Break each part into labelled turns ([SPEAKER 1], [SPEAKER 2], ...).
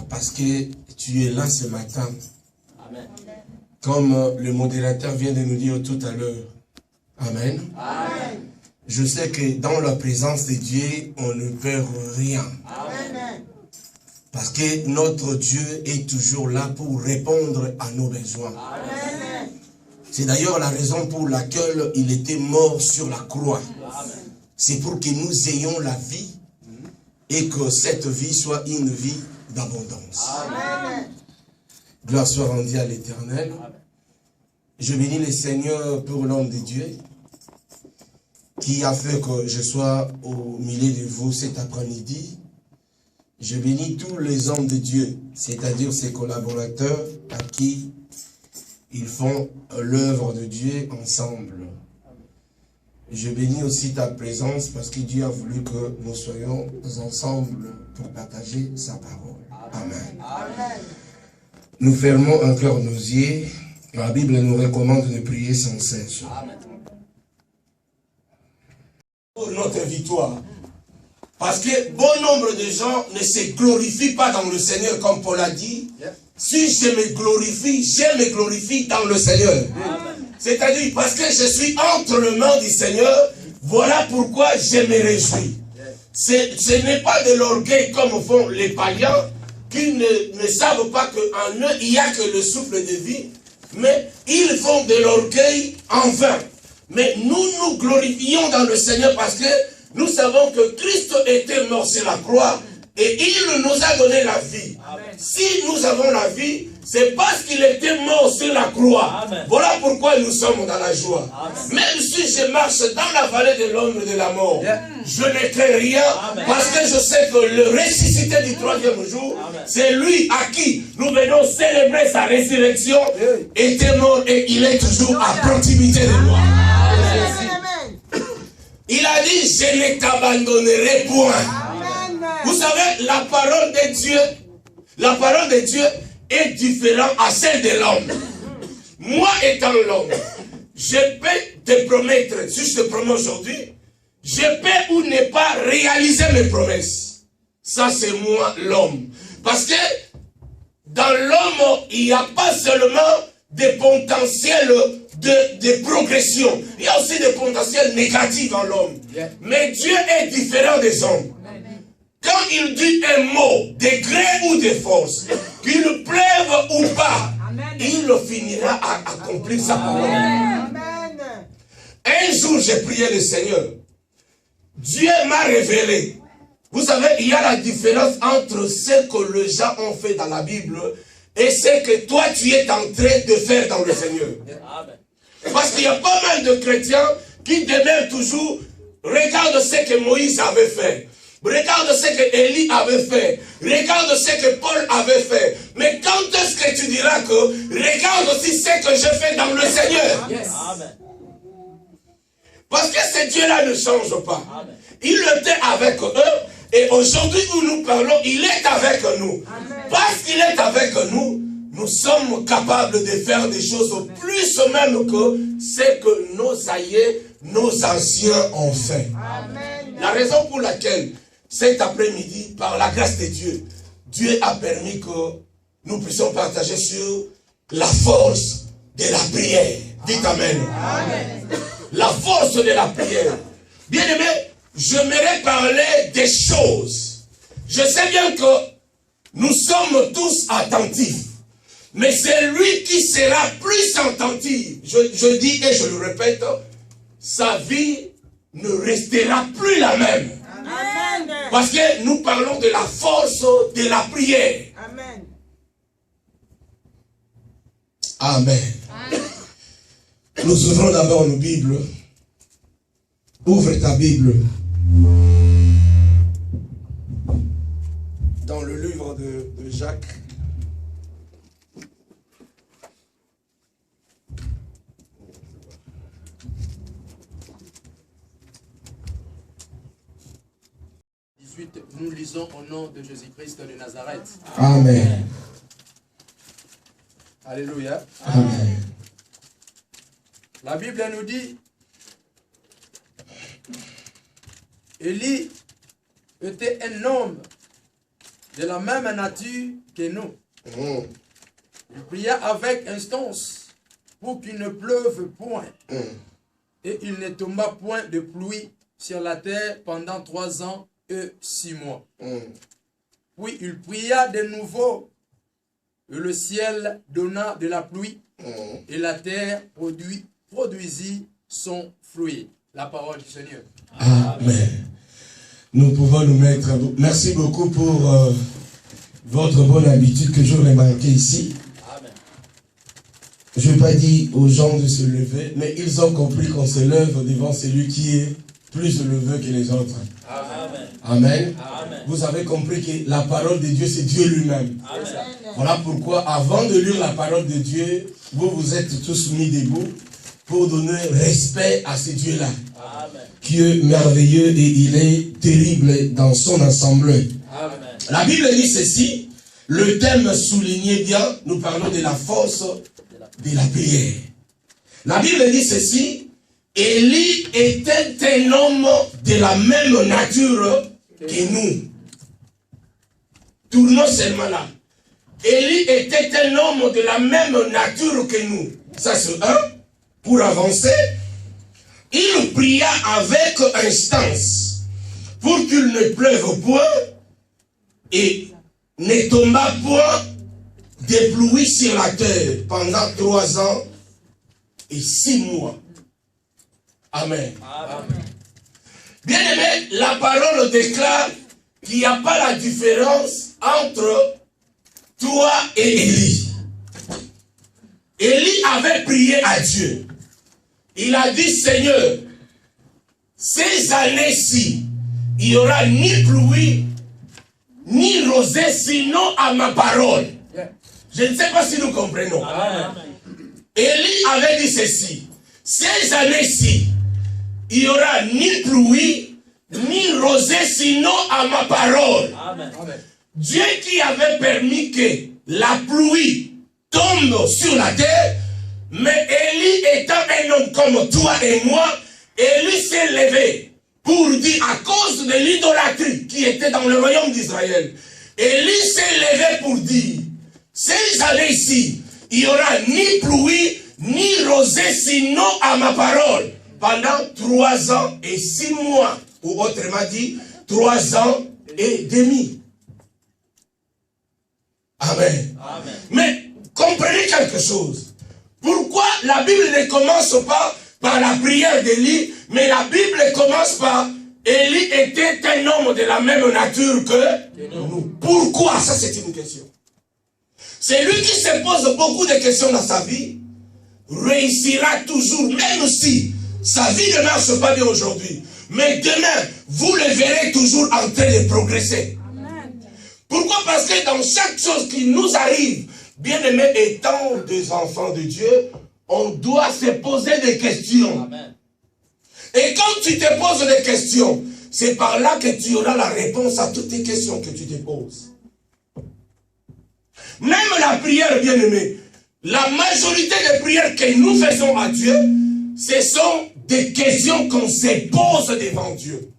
[SPEAKER 1] Parce que tu es là ce matin. Amen. Comme le modérateur vient de nous dire tout à l'heure. Amen. Amen. Je sais que dans la présence de Dieu, on ne perd rien. Amen. Parce que notre Dieu est toujours là pour répondre à nos besoins. Amen. C'est d'ailleurs la raison pour laquelle il était mort sur la croix. C'est pour que nous ayons la vie et que cette vie soit une vie d'abondance. Amen. Gloire soit rendue à l'Éternel. Je bénis le Seigneur pour l'homme de Dieu qui a fait que je sois au milieu de vous cet après-midi. Je bénis tous les hommes de Dieu, c'est-à-dire ses collaborateurs à qui ils font l'œuvre de Dieu ensemble. Je bénis aussi ta présence parce que Dieu a voulu que nous soyons ensemble pour partager sa parole. Amen. Amen. Nous fermons encore nos yeux. La Bible nous recommande de prier sans cesse. Amen. Pour notre victoire. Parce que bon nombre de gens ne se glorifient pas dans le Seigneur, comme Paul a dit. Si je me glorifie dans le Seigneur. C'est-à-dire, parce que je suis entre les mains du Seigneur, voilà pourquoi je me réjouis. Ce n'est pas de l'orgueil comme font les païens, qui ne savent pas qu'en eux, il n'y a que le souffle de vie, mais ils font de l'orgueil en vain. Mais nous nous glorifions dans le Seigneur parce que nous savons que Christ était mort sur la croix et il nous a donné la vie. Amen. Si nous avons la vie, c'est parce qu'il était mort sur la croix. Amen. Voilà pourquoi nous sommes dans la joie. Amen. Même si je marche dans la vallée de l'ombre de la mort, je ne crains rien. Amen. Parce que je sais que le ressuscité du troisième jour, c'est lui à qui nous venons célébrer sa résurrection, était mort et il est toujours à proximité de moi. Il a dit, je ne t'abandonnerai point. Amen. Vous savez, la parole de Dieu est différente à celle de l'homme. Moi étant l'homme, je peux te promettre, si je te promets aujourd'hui, je peux ou ne pas réaliser mes promesses. Ça c'est moi l'homme. Parce que dans l'homme, il n'y a pas seulement des potentiels de progression. Il y a aussi des potentiels négatifs dans l'homme. Mais Dieu est différent des hommes. Quand il dit un mot, de gré ou de force, qu'il pleuve ou pas, il finira à accomplir sa parole. Un jour, j'ai prié le Seigneur. Dieu m'a révélé. Vous savez, il y a la différence entre ce que les gens ont fait dans la Bible et ce que toi, tu es en train de faire dans le Seigneur. Parce qu'il y a pas mal de chrétiens qui demeurent toujours, regarde ce que Moïse avait fait, regarde ce que Élie avait fait, regarde ce que Paul avait fait. Mais quand est-ce que tu diras que, regarde aussi ce que je fais dans le Seigneur? Parce que ce Dieu-là ne change pas. Il était avec eux, et aujourd'hui où nous parlons, il est avec nous. Parce qu'il est avec nous, nous sommes capables de faire des choses plus même que ce que nos aïeux, nos anciens ont fait. Amen. La raison pour laquelle cet après-midi, par la grâce de Dieu, Dieu a permis que nous puissions partager sur la force de la prière. Dites Amen. Amen. La force de la prière. Bien aimé, j'aimerais parler des choses. Je sais bien que nous sommes tous attentifs. Mais c'est lui qui sera plus attentif. Je dis et je le répète, sa vie ne restera plus la même. Amen. Parce que nous parlons de la force de la prière. Amen. Amen. Amen. Nous ouvrons d'abord nos Bibles. Ouvre ta Bible. Dans le livre de Jacques.
[SPEAKER 2] Nous lisons au nom de Jésus-Christ de Nazareth.
[SPEAKER 1] Amen.
[SPEAKER 2] Alléluia.
[SPEAKER 1] Amen.
[SPEAKER 2] La Bible nous dit, Élie était un homme de la même nature que nous. Il pria avec instance pour qu'il ne pleuve point. Et il ne tomba point de pluie sur la terre pendant 3 ans et 6 mois. Puis il pria de nouveau, et le ciel donna de la pluie, et la terre produisit son fruit. La parole du Seigneur.
[SPEAKER 1] Amen. Nous pouvons nous mettre à vous. Merci beaucoup pour votre bonne habitude que je remarquais ici.
[SPEAKER 2] Amen.
[SPEAKER 1] Je ne vais pas dire aux gens de se lever, mais ils ont compris qu'on se lève devant celui qui est plus élevé que les autres.
[SPEAKER 2] Amen.
[SPEAKER 1] Amen.
[SPEAKER 2] Amen.
[SPEAKER 1] Vous avez compris que la parole de Dieu, c'est Dieu lui-même. Voilà pourquoi, avant de lire la parole de Dieu, vous vous êtes tous mis debout pour donner respect à ce Dieu-là. Qui est merveilleux et il est terrible dans son ensemble.
[SPEAKER 2] Amen.
[SPEAKER 1] La Bible dit ceci, le thème souligné bien, nous parlons de la force de la prière. La Bible dit ceci, Élie était un homme de la même nature que nous. Tournons seulement là. Élie était un homme de la même nature que nous. Ça c'est un. Pour avancer, il pria avec instance pour qu'il ne pleuve point et ne tomba point de pluie sur la terre pendant 3 ans et 6 mois. Amen.
[SPEAKER 2] Amen.
[SPEAKER 1] Bien aimé, la parole déclare qu'il n'y a pas la différence entre toi et Élie. Élie avait prié à Dieu. Il a dit, Seigneur, ces années-ci, il n'y aura ni pluie, ni rosée, sinon à ma parole. Je ne sais pas si nous comprenons.
[SPEAKER 2] Amen.
[SPEAKER 1] Élie avait dit ceci, ces années-ci, il n'y aura ni pluie, ni rosée, sinon à ma parole.
[SPEAKER 2] Amen.
[SPEAKER 1] Dieu qui avait permis que la pluie tombe sur la terre, mais Élie étant un homme comme toi et moi, Élie s'est levé pour dire, à cause de l'idolâtrie qui était dans le royaume d'Israël, Élie s'est levé pour dire, ces années-ci, il n'y aura ni pluie, ni rosée, sinon à ma parole, pendant 3 ans et 6 mois, ou autrement dit, 3 ans et demi. Amen.
[SPEAKER 2] Amen.
[SPEAKER 1] Mais comprenez quelque chose. Pourquoi la Bible ne commence pas par la prière d'Élie, mais la Bible commence par Élie était un homme de la même nature que nous. Pourquoi? Ça c'est une question. C'est lui qui se pose beaucoup de questions dans sa vie, réussira toujours, même si sa vie ne marche pas bien aujourd'hui. Mais demain, vous le verrez toujours en train de progresser. Amen. Pourquoi? Parce que dans chaque chose qui nous arrive, bien-aimés, étant des enfants de Dieu, on doit se poser des questions. Amen. Et quand tu te poses des questions, c'est par là que tu auras la réponse à toutes les questions que tu te poses. Même la prière, bien-aimés, la majorité des prières que nous faisons à Dieu, ce sont des questions qu'on se pose devant Dieu.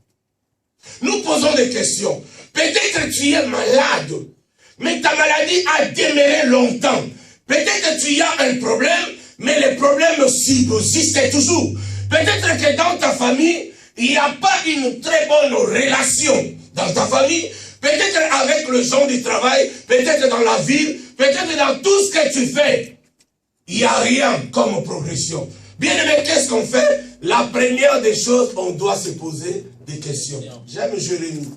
[SPEAKER 1] Nous posons des questions. Peut-être que tu es malade, mais ta maladie a demeuré longtemps. Peut-être que tu as un problème, mais le problème subsiste toujours. Peut-être que dans ta famille, il n'y a pas une très bonne relation dans ta famille. Peut-être avec le gens du travail, peut-être dans la ville, peut-être dans tout ce que tu fais. Il n'y a rien comme progression. Bien aimé, qu'est-ce qu'on fait? La première des choses, on doit se poser des questions. J'aime Jérémie.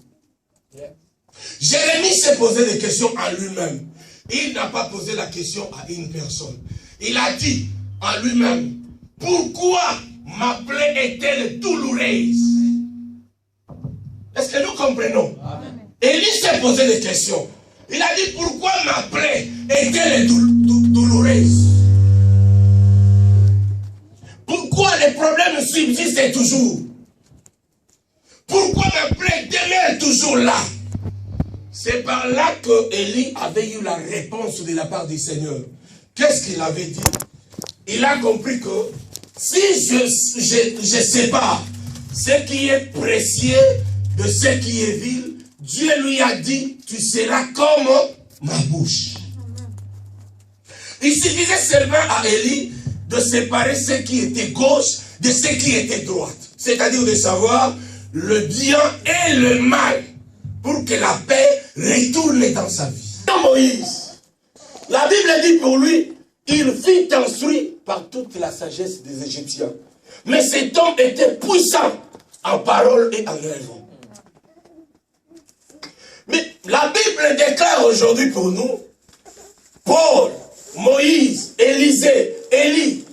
[SPEAKER 1] Jérémie s'est posé des questions à lui-même. Il n'a pas posé la question à une personne. Il a dit à lui-même, pourquoi ma plaie est-elle douloureuse? Est-ce que nous comprenons? Amen. Élie s'est posé des questions. Il a dit, pourquoi ma plaie est-elle douloureuse? Pourquoi les problèmes subsistent toujours? Pourquoi ma plaie demeure toujours là? C'est par là que Élie avait eu la réponse de la part du Seigneur. Qu'est-ce qu'il avait dit? Il a compris que si je sépare ce qui est précieux de ce qui est vil, Dieu lui a dit, tu seras comme ma bouche. Il suffisait seulement à Élie de séparer ce qui était gauche de ce qui était droite. C'est-à-dire de savoir le bien et le mal pour que la paix retourne dans sa vie. Moïse, la Bible dit pour lui, il fut instruit par toute la sagesse des Égyptiens. Mais cet homme était puissant en parole et en raison. Mais la Bible déclare aujourd'hui pour nous, Paul, Moïse, Élisée, Élie,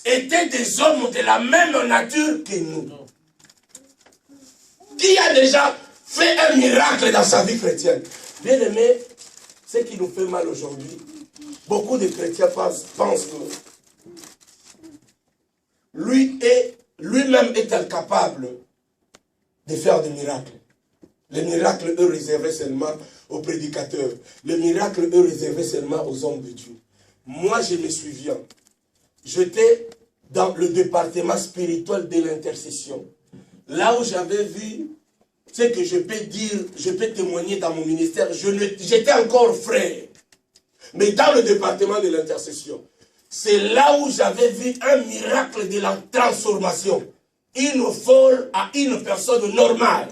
[SPEAKER 1] étaient des hommes de la même nature que nous. Qui a déjà fait un miracle dans sa vie chrétienne? Bien aimé, ce qui nous fait mal aujourd'hui, beaucoup de chrétiens pensent que lui-même est incapable de faire des miracles. Les miracles, eux, réservés seulement aux prédicateurs. Les miracles, eux, réservés seulement aux hommes de Dieu. Moi, je me souviens, j'étais dans le département spirituel de l'intercession. Là où j'avais vu, ce que je peux dire, je peux témoigner dans mon ministère, j'étais encore frère. Mais dans le département de l'intercession, c'est là où j'avais vu un miracle de la transformation. Une folle à une personne normale.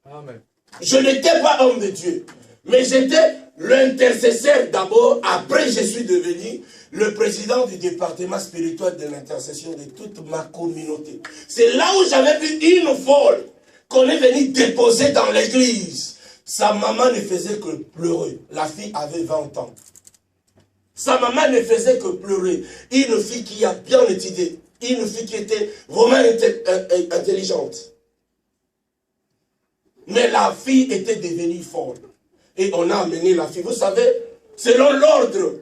[SPEAKER 2] Amen.
[SPEAKER 1] Je n'étais pas homme de Dieu, mais j'étais l'intercesseur d'abord, après je suis devenu le président du département spirituel de l'intercession de toute ma communauté. C'est là où j'avais vu une folle qu'on est venu déposer dans l'église. Sa maman ne faisait que pleurer. La fille avait 20 ans. Sa maman ne faisait que pleurer. Une fille qui a bien étudié, une fille qui était vraiment intelligente. Mais la fille était devenue folle. Et on a amené la fille. Vous savez, selon l'ordre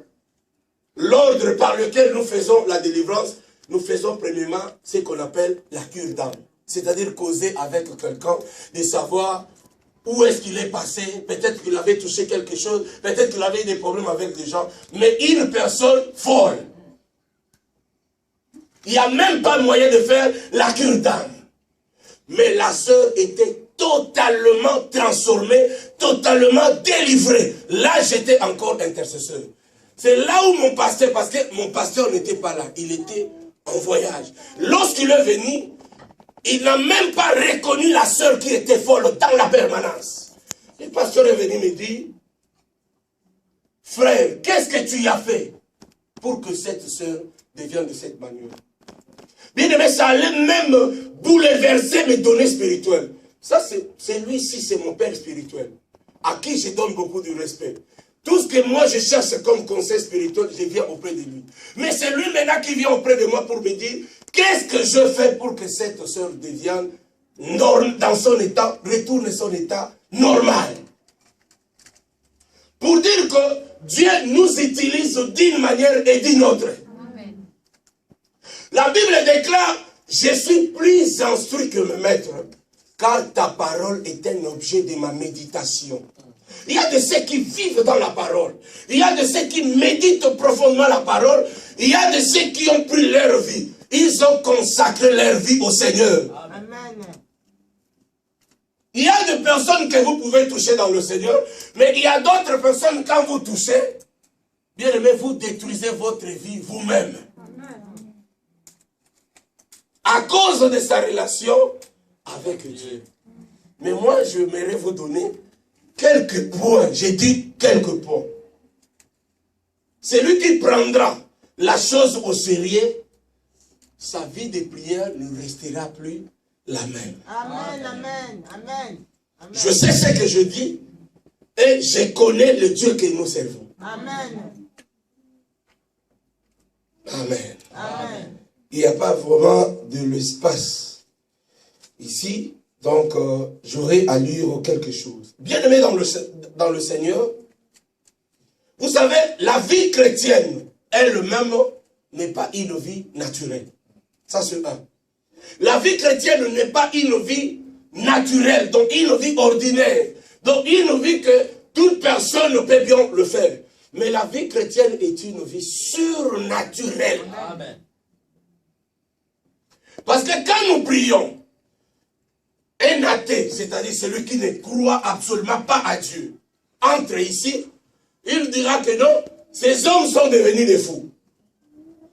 [SPEAKER 1] par lequel nous faisons la délivrance, nous faisons premièrement ce qu'on appelle la cure d'âme. C'est-à-dire causer avec quelqu'un, de savoir où est-ce qu'il est passé. Peut-être qu'il avait touché quelque chose, peut-être qu'il avait des problèmes avec des gens. Mais une personne folle, il n'y a même pas moyen de faire la cure d'âme. Mais la sœur était totalement transformée, totalement délivrée. Là, j'étais encore intercesseur. C'est là où mon pasteur, parce que mon pasteur n'était pas là, il était en voyage. Lorsqu'il est venu, il n'a même pas reconnu la sœur qui était folle dans la permanence. Le pasteur est venu me dire, frère, qu'est-ce que tu as fait pour que cette sœur devienne de cette manière? Bien aimé, ça allait même bouleverser mes données spirituelles. Ça, c'est lui-ci, c'est mon père spirituel, à qui je donne beaucoup de respect. Tout ce que moi je cherche comme conseil spirituel, je viens auprès de lui. Mais c'est lui maintenant qui vient auprès de moi pour me dire, qu'est-ce que je fais pour que cette sœur devienne dans son état, retourne son état normal. Pour dire que Dieu nous utilise d'une manière et d'une autre. Amen. La Bible déclare, je suis plus instruit que mes maîtres, car ta parole est un objet de ma méditation. Il y a de ceux qui vivent dans la parole. Il y a de ceux qui méditent profondément la parole. Il y a de ceux qui ont pris leur vie. Ils ont consacré leur vie au Seigneur. Amen. Il y a des personnes que vous pouvez toucher dans le Seigneur, mais il y a d'autres personnes, quand vous touchez, bien aimé, vous détruisez votre vie vous-même. À cause de sa relation avec Dieu. Mais moi, je voudrais vous donner quelques points. J'ai dit quelques points. Celui qui prendra la chose au sérieux, sa vie de prière ne restera plus la même. Amen, amen, amen. Je sais ce que je dis et je connais le Dieu que nous servons. Amen. Amen. Amen. Il n'y a pas vraiment de l'espace ici, donc j'aurai à lire quelque chose. Bien aimé dans le Seigneur, vous savez, la vie chrétienne elle-même n'est pas une vie naturelle. Ça c'est un. La vie chrétienne n'est pas une vie naturelle, donc une vie ordinaire, donc une vie que toute personne ne peut bien le faire. Mais la vie chrétienne est une vie surnaturelle. Amen. Parce que quand nous prions, un athée, c'est-à-dire celui qui ne croit absolument pas à Dieu, entre ici, il dira que non, ces hommes sont devenus des fous.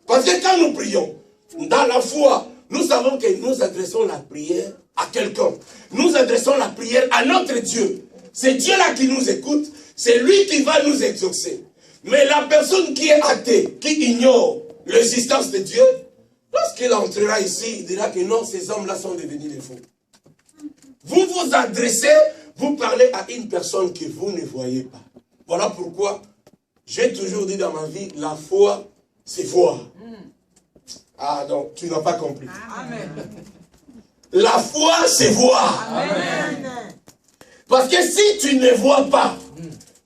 [SPEAKER 1] Parce que quand nous prions, dans la foi, nous savons que nous adressons la prière à quelqu'un. Nous adressons la prière à notre Dieu. C'est Dieu-là qui nous écoute, c'est lui qui va nous exaucer. Mais la personne qui est athée, qui ignore l'existence de Dieu, lorsqu'il entrera ici, il dira que non, ces hommes-là sont devenus des fous. Vous vous adressez, vous parlez à une personne que vous ne voyez pas. Voilà pourquoi j'ai toujours dit dans ma vie, la foi, c'est voir. Ah donc, tu n'as pas compris. Amen. La foi, c'est voir. Amen. Parce que si tu ne vois pas,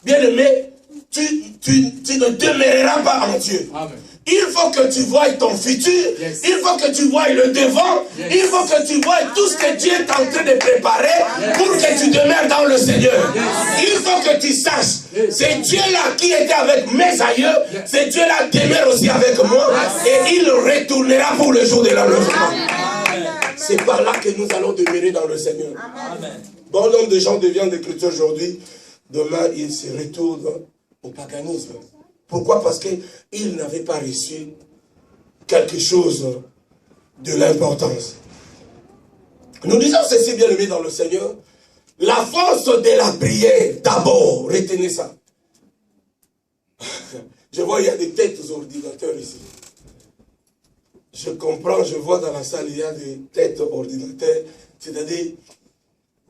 [SPEAKER 1] bien aimé, tu ne demeureras pas en Dieu. Amen. Il faut que tu voies ton futur, yes. Il faut que tu voies le devant, yes. Il faut que tu voies tout ce que Dieu est en train de préparer, yes. Pour que tu demeures dans le Seigneur. Yes. Il faut que tu saches, yes. C'est Dieu-là qui était avec mes aïeux, yes. C'est Dieu-là qui demeure aussi avec moi, yes. Et il retournera pour le jour de l'enlèvement. C'est par là que nous allons demeurer dans le Seigneur. Amen. Bon nombre de gens deviennent des chrétiens aujourd'hui, demain ils se retournent au paganisme. Pourquoi? Parce qu'ils n'avaient pas reçu quelque chose de l'importance. Nous disons ceci, bien aimé dans le Seigneur. La force de la prière, d'abord, retenez ça. Je vois, il y a des têtes aux ordinateurs ici. Je comprends, je vois dans la salle, il y a des têtes ordinateurs, c'est-à-dire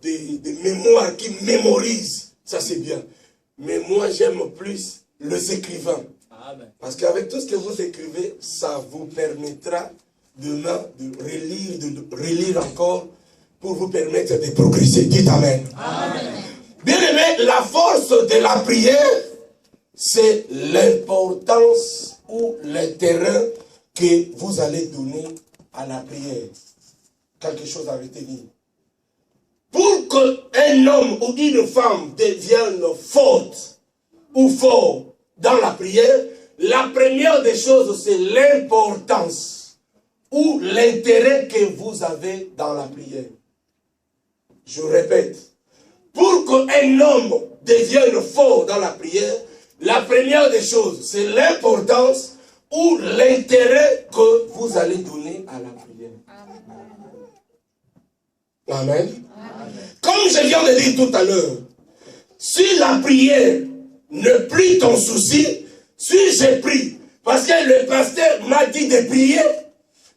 [SPEAKER 1] des mémoires qui mémorisent. Ça, c'est bien. Mais moi, j'aime plus les écrivains. Amen. Parce qu'avec tout ce que vous écrivez, ça vous permettra demain de relire encore pour vous permettre de progresser. Dites Amen. Amen. Bien aimé, la force de la prière, c'est l'importance ou l'intérêt que vous allez donner à la prière. Quelque chose à retenir. Pour qu'un homme ou une femme devienne forte ou fort dans la prière, la première des choses, c'est l'importance ou l'intérêt que vous avez dans la prière. Je répète, pour qu'un homme devienne fort dans la prière, la première des choses, c'est l'importance ou l'intérêt que vous allez donner à la prière. Amen. Amen. Comme je viens de dire tout à l'heure, si la prière ne prie ton souci, si je prie parce que le pasteur m'a dit de prier,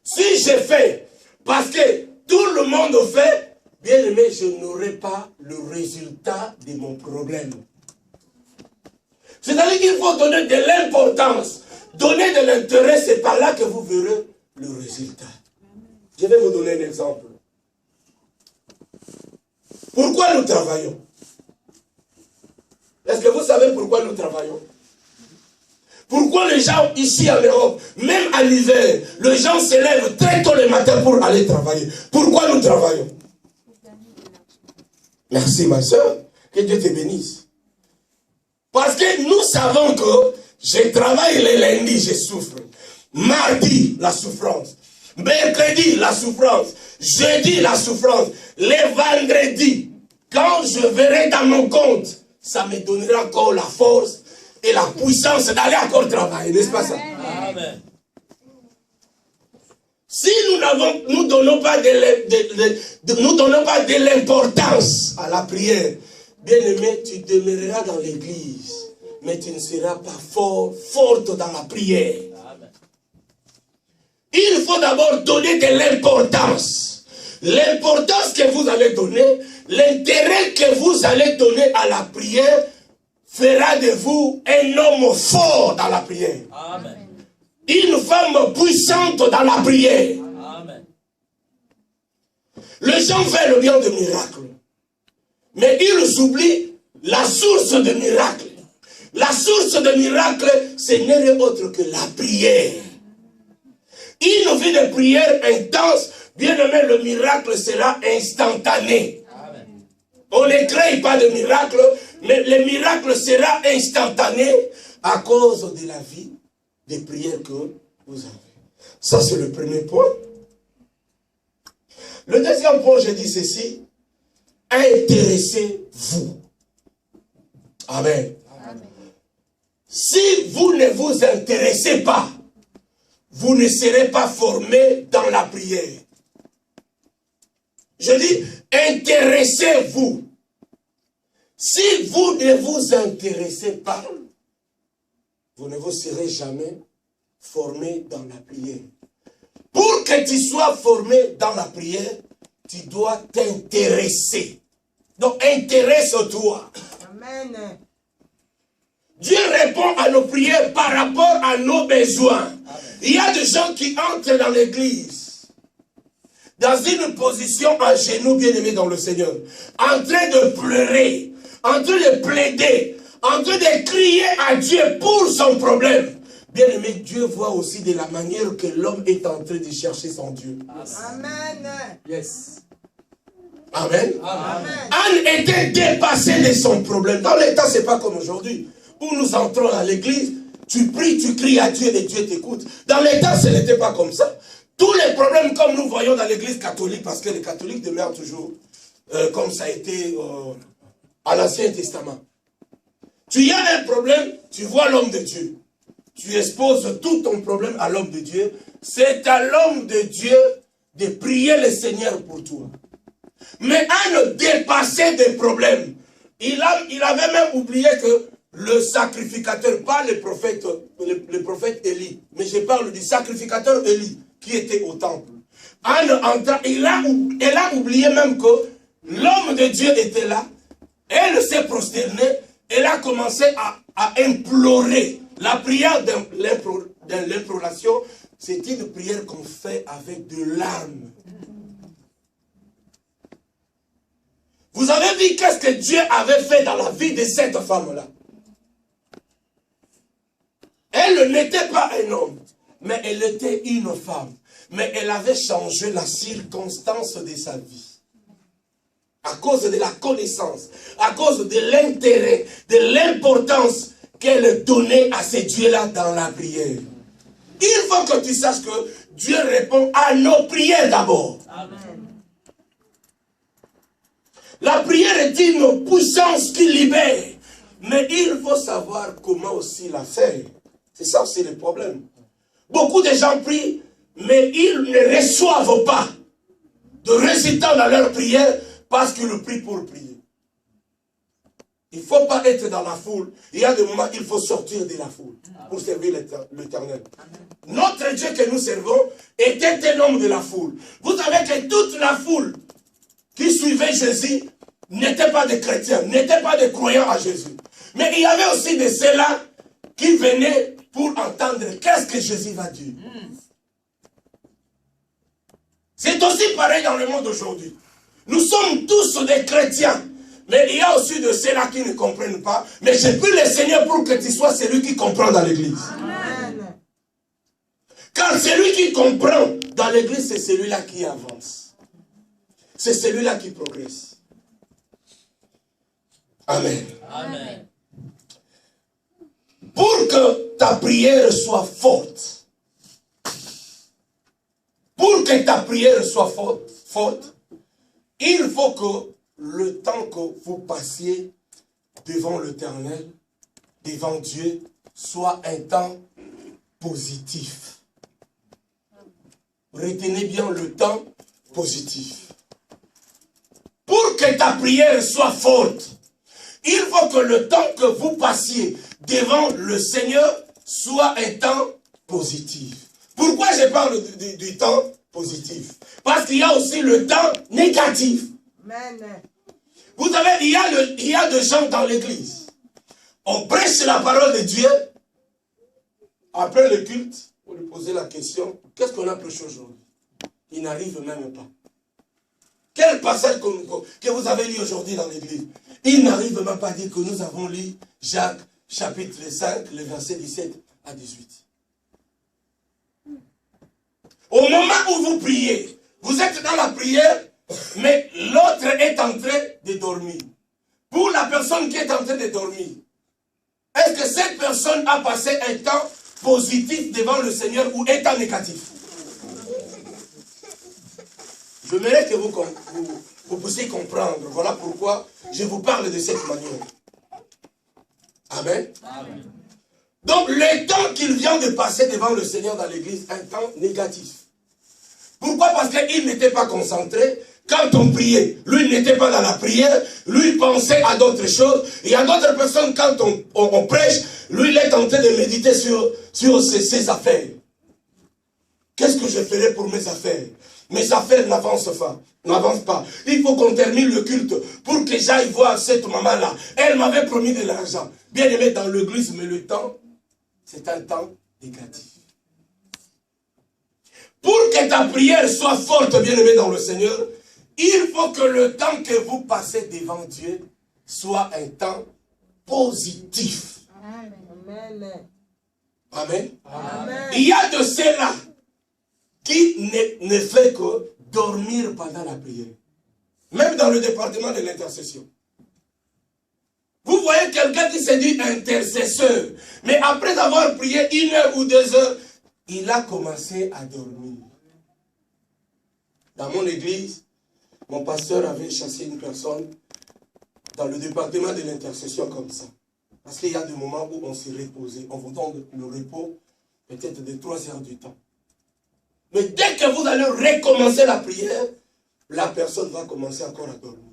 [SPEAKER 1] si je fais parce que tout le monde fait, bien aimé, je n'aurai pas le résultat de mon problème. C'est-à-dire qu'il faut donner de l'importance, donner de l'intérêt, c'est par là que vous verrez le résultat. Je vais vous donner un exemple. Pourquoi nous travaillons? Est-ce que vous savez pourquoi nous travaillons? Pourquoi les gens ici en Europe, même en hiver, les gens se lèvent très tôt le matin pour aller travailler? Pourquoi nous travaillons? Merci ma soeur, que Dieu te bénisse. Parce que nous savons que je travaille le lundi, je souffre. Mardi, la souffrance. Mercredi, la souffrance. Jeudi, la souffrance. Le vendredi, quand je verrai dans mon compte, ça me donnera encore la force et la puissance d'aller encore travailler, n'est-ce pas ça? Amen. Si nous ne donnons pas de l'importance à la prière, bien aimé, tu demeureras dans l'église, mais tu ne seras pas forte dans la prière. Amen. Il faut d'abord donner de l'importance. L'importance que vous allez donner, l'intérêt que vous allez donner à la prière, fera de vous un homme fort dans la prière. Amen. Une femme puissante dans la prière. Amen. Les gens veulent le bien de miracles, mais ils oublient la source de miracle. La source de miracle, ce n'est rien autre que la prière. Une vie de prière intense, bien aimé, le miracle sera instantané. Amen. On ne crée pas de miracle, mais le miracle sera instantané à cause de la vie de prière que vous avez. Ça, c'est le premier point. Le deuxième point, je dis ceci. intéressez-vous. Amen. Amen. Si vous ne vous intéressez pas, vous ne serez pas formé dans la prière. Je dis, intéressez-vous. Si vous ne vous intéressez pas, vous ne vous serez jamais formé dans la prière. Pour que tu sois formé dans la prière, tu dois t'intéresser. Donc, intéresse-toi. Amen. Dieu répond à nos prières par rapport à nos besoins. Amen. Il y a des gens qui entrent dans l'église dans une position à genoux, bien aimés dans le Seigneur, en train de pleurer, en train de plaider, en train de crier à Dieu pour son problème. Bien aimé, Dieu voit aussi de la manière que l'homme est en train de chercher son Dieu. Amen. Yes. Amen. Amen. Anne était dépassée de son problème. Dans les temps, ce n'est pas comme aujourd'hui, où nous entrons à l'église, tu pries, tu cries à Dieu et Dieu t'écoute. Dans les temps, ce n'était pas comme ça. Tous les problèmes comme nous voyons dans l'église catholique, parce que les catholiques demeurent toujours comme ça a été à l'Ancien Testament. Tu as un problème, tu vois l'homme de Dieu. Tu exposes tout ton problème à l'homme de Dieu. C'est à l'homme de Dieu de prier le Seigneur pour toi. Mais Anne dépassait des problèmes. Il avait même oublié que le sacrificateur, pas le prophète Élie, mais je parle du sacrificateur Élie qui était au temple. Anne entra, elle a oublié même que l'homme de Dieu était là. Elle s'est prosternée, elle a commencé à implorer. La prière de l'imploration, c'est une prière qu'on fait avec de larmes. Vous avez vu qu'est-ce que Dieu avait fait dans la vie de cette femme-là. Elle n'était pas un homme, mais elle était une femme. Mais elle avait changé la circonstance de sa vie. À cause de la connaissance, à cause de l'intérêt, de l'importance qu'elle donnait à ces dieux-là dans la prière. Il faut que tu saches que Dieu répond à nos prières d'abord. Amen. La prière est une puissance qui libère. Mais il faut savoir comment aussi la faire. C'est ça aussi le problème. Beaucoup de gens prient, mais ils ne reçoivent pas de résultats dans leur prière parce qu'ils prient pour prier. Il ne faut pas être dans la foule. Il y a des moments où il faut sortir de la foule pour servir l'Éternel. Notre Dieu que nous servons était un homme de la foule. Vous savez que toute la foule qui suivait Jésus n'était pas des chrétiens, n'était pas des croyants à Jésus. Mais il y avait aussi de ceux-là qui venaient pour entendre qu'est-ce que Jésus va dire. C'est aussi pareil dans le monde d'aujourd'hui. Nous sommes tous des chrétiens. Mais il y a aussi de ceux-là qui ne comprennent pas. Mais je prie le Seigneur pour que tu sois celui qui comprend dans l'église. Amen. Car celui qui comprend dans l'église, c'est celui-là qui avance. C'est celui-là qui progresse. Amen. Amen. Pour que ta prière soit forte, il faut que le temps que vous passiez devant l'Éternel, devant Dieu, soit un temps positif. Retenez bien le temps positif. Pour que ta prière soit forte, il faut que le temps que vous passiez devant le Seigneur soit un temps positif. Pourquoi je parle du temps positif? Parce qu'il y a aussi le temps négatif. Amen. Vous savez, il y a des gens dans l'église. On prêche la parole de Dieu. Après le culte, on lui posait la question, qu'est-ce qu'on a prêché aujourd'hui? Il n'arrive même pas. Quel passage que vous avez lu aujourd'hui dans l'église? Il n'arrive même pas à dire que nous avons lu Jacques chapitre 5, le verset 17 à 18. Au moment où vous priez, vous êtes dans la prière, mais l'autre est en train de dormir. Pour la personne qui est en train de dormir, est-ce que cette personne a passé un temps positif devant le Seigneur ou un temps négatif? J'aimerais que vous puissiez comprendre. Voilà pourquoi je vous parle de cette manière. Amen. Amen. Donc, le temps qu'il vient de passer devant le Seigneur dans l'église, un temps négatif. Pourquoi? Parce qu'il n'était pas concentré. Quand on priait, lui il n'était pas dans la prière, lui il pensait à d'autres choses. Il y a d'autres personnes, quand on prêche, lui il est en train de méditer sur ses affaires. Qu'est-ce que je ferai pour mes affaires? Mes affaires n'avancent pas. Il faut qu'on termine le culte pour que j'aille voir cette maman-là. Elle m'avait promis de l'argent. Bien aimé dans l'église, mais le temps, c'est un temps négatif. Pour que ta prière soit forte, bien aimé dans le Seigneur, il faut que le temps que vous passez devant Dieu soit un temps positif. Amen. Amen. Amen. Il y a de ceux-là qui ne fait que dormir pendant la prière. Même dans le département de l'intercession. Vous voyez quelqu'un qui se dit intercesseur, mais après avoir prié 1 heure ou 2 heures, il a commencé à dormir. Dans mon église, mon pasteur avait chassé une personne dans le département de l'intercession comme ça. Parce qu'il y a des moments où on s'est reposé. On vous donne le repos peut-être de 3 heures du temps. Mais dès que vous allez recommencer la prière, la personne va commencer encore à dormir.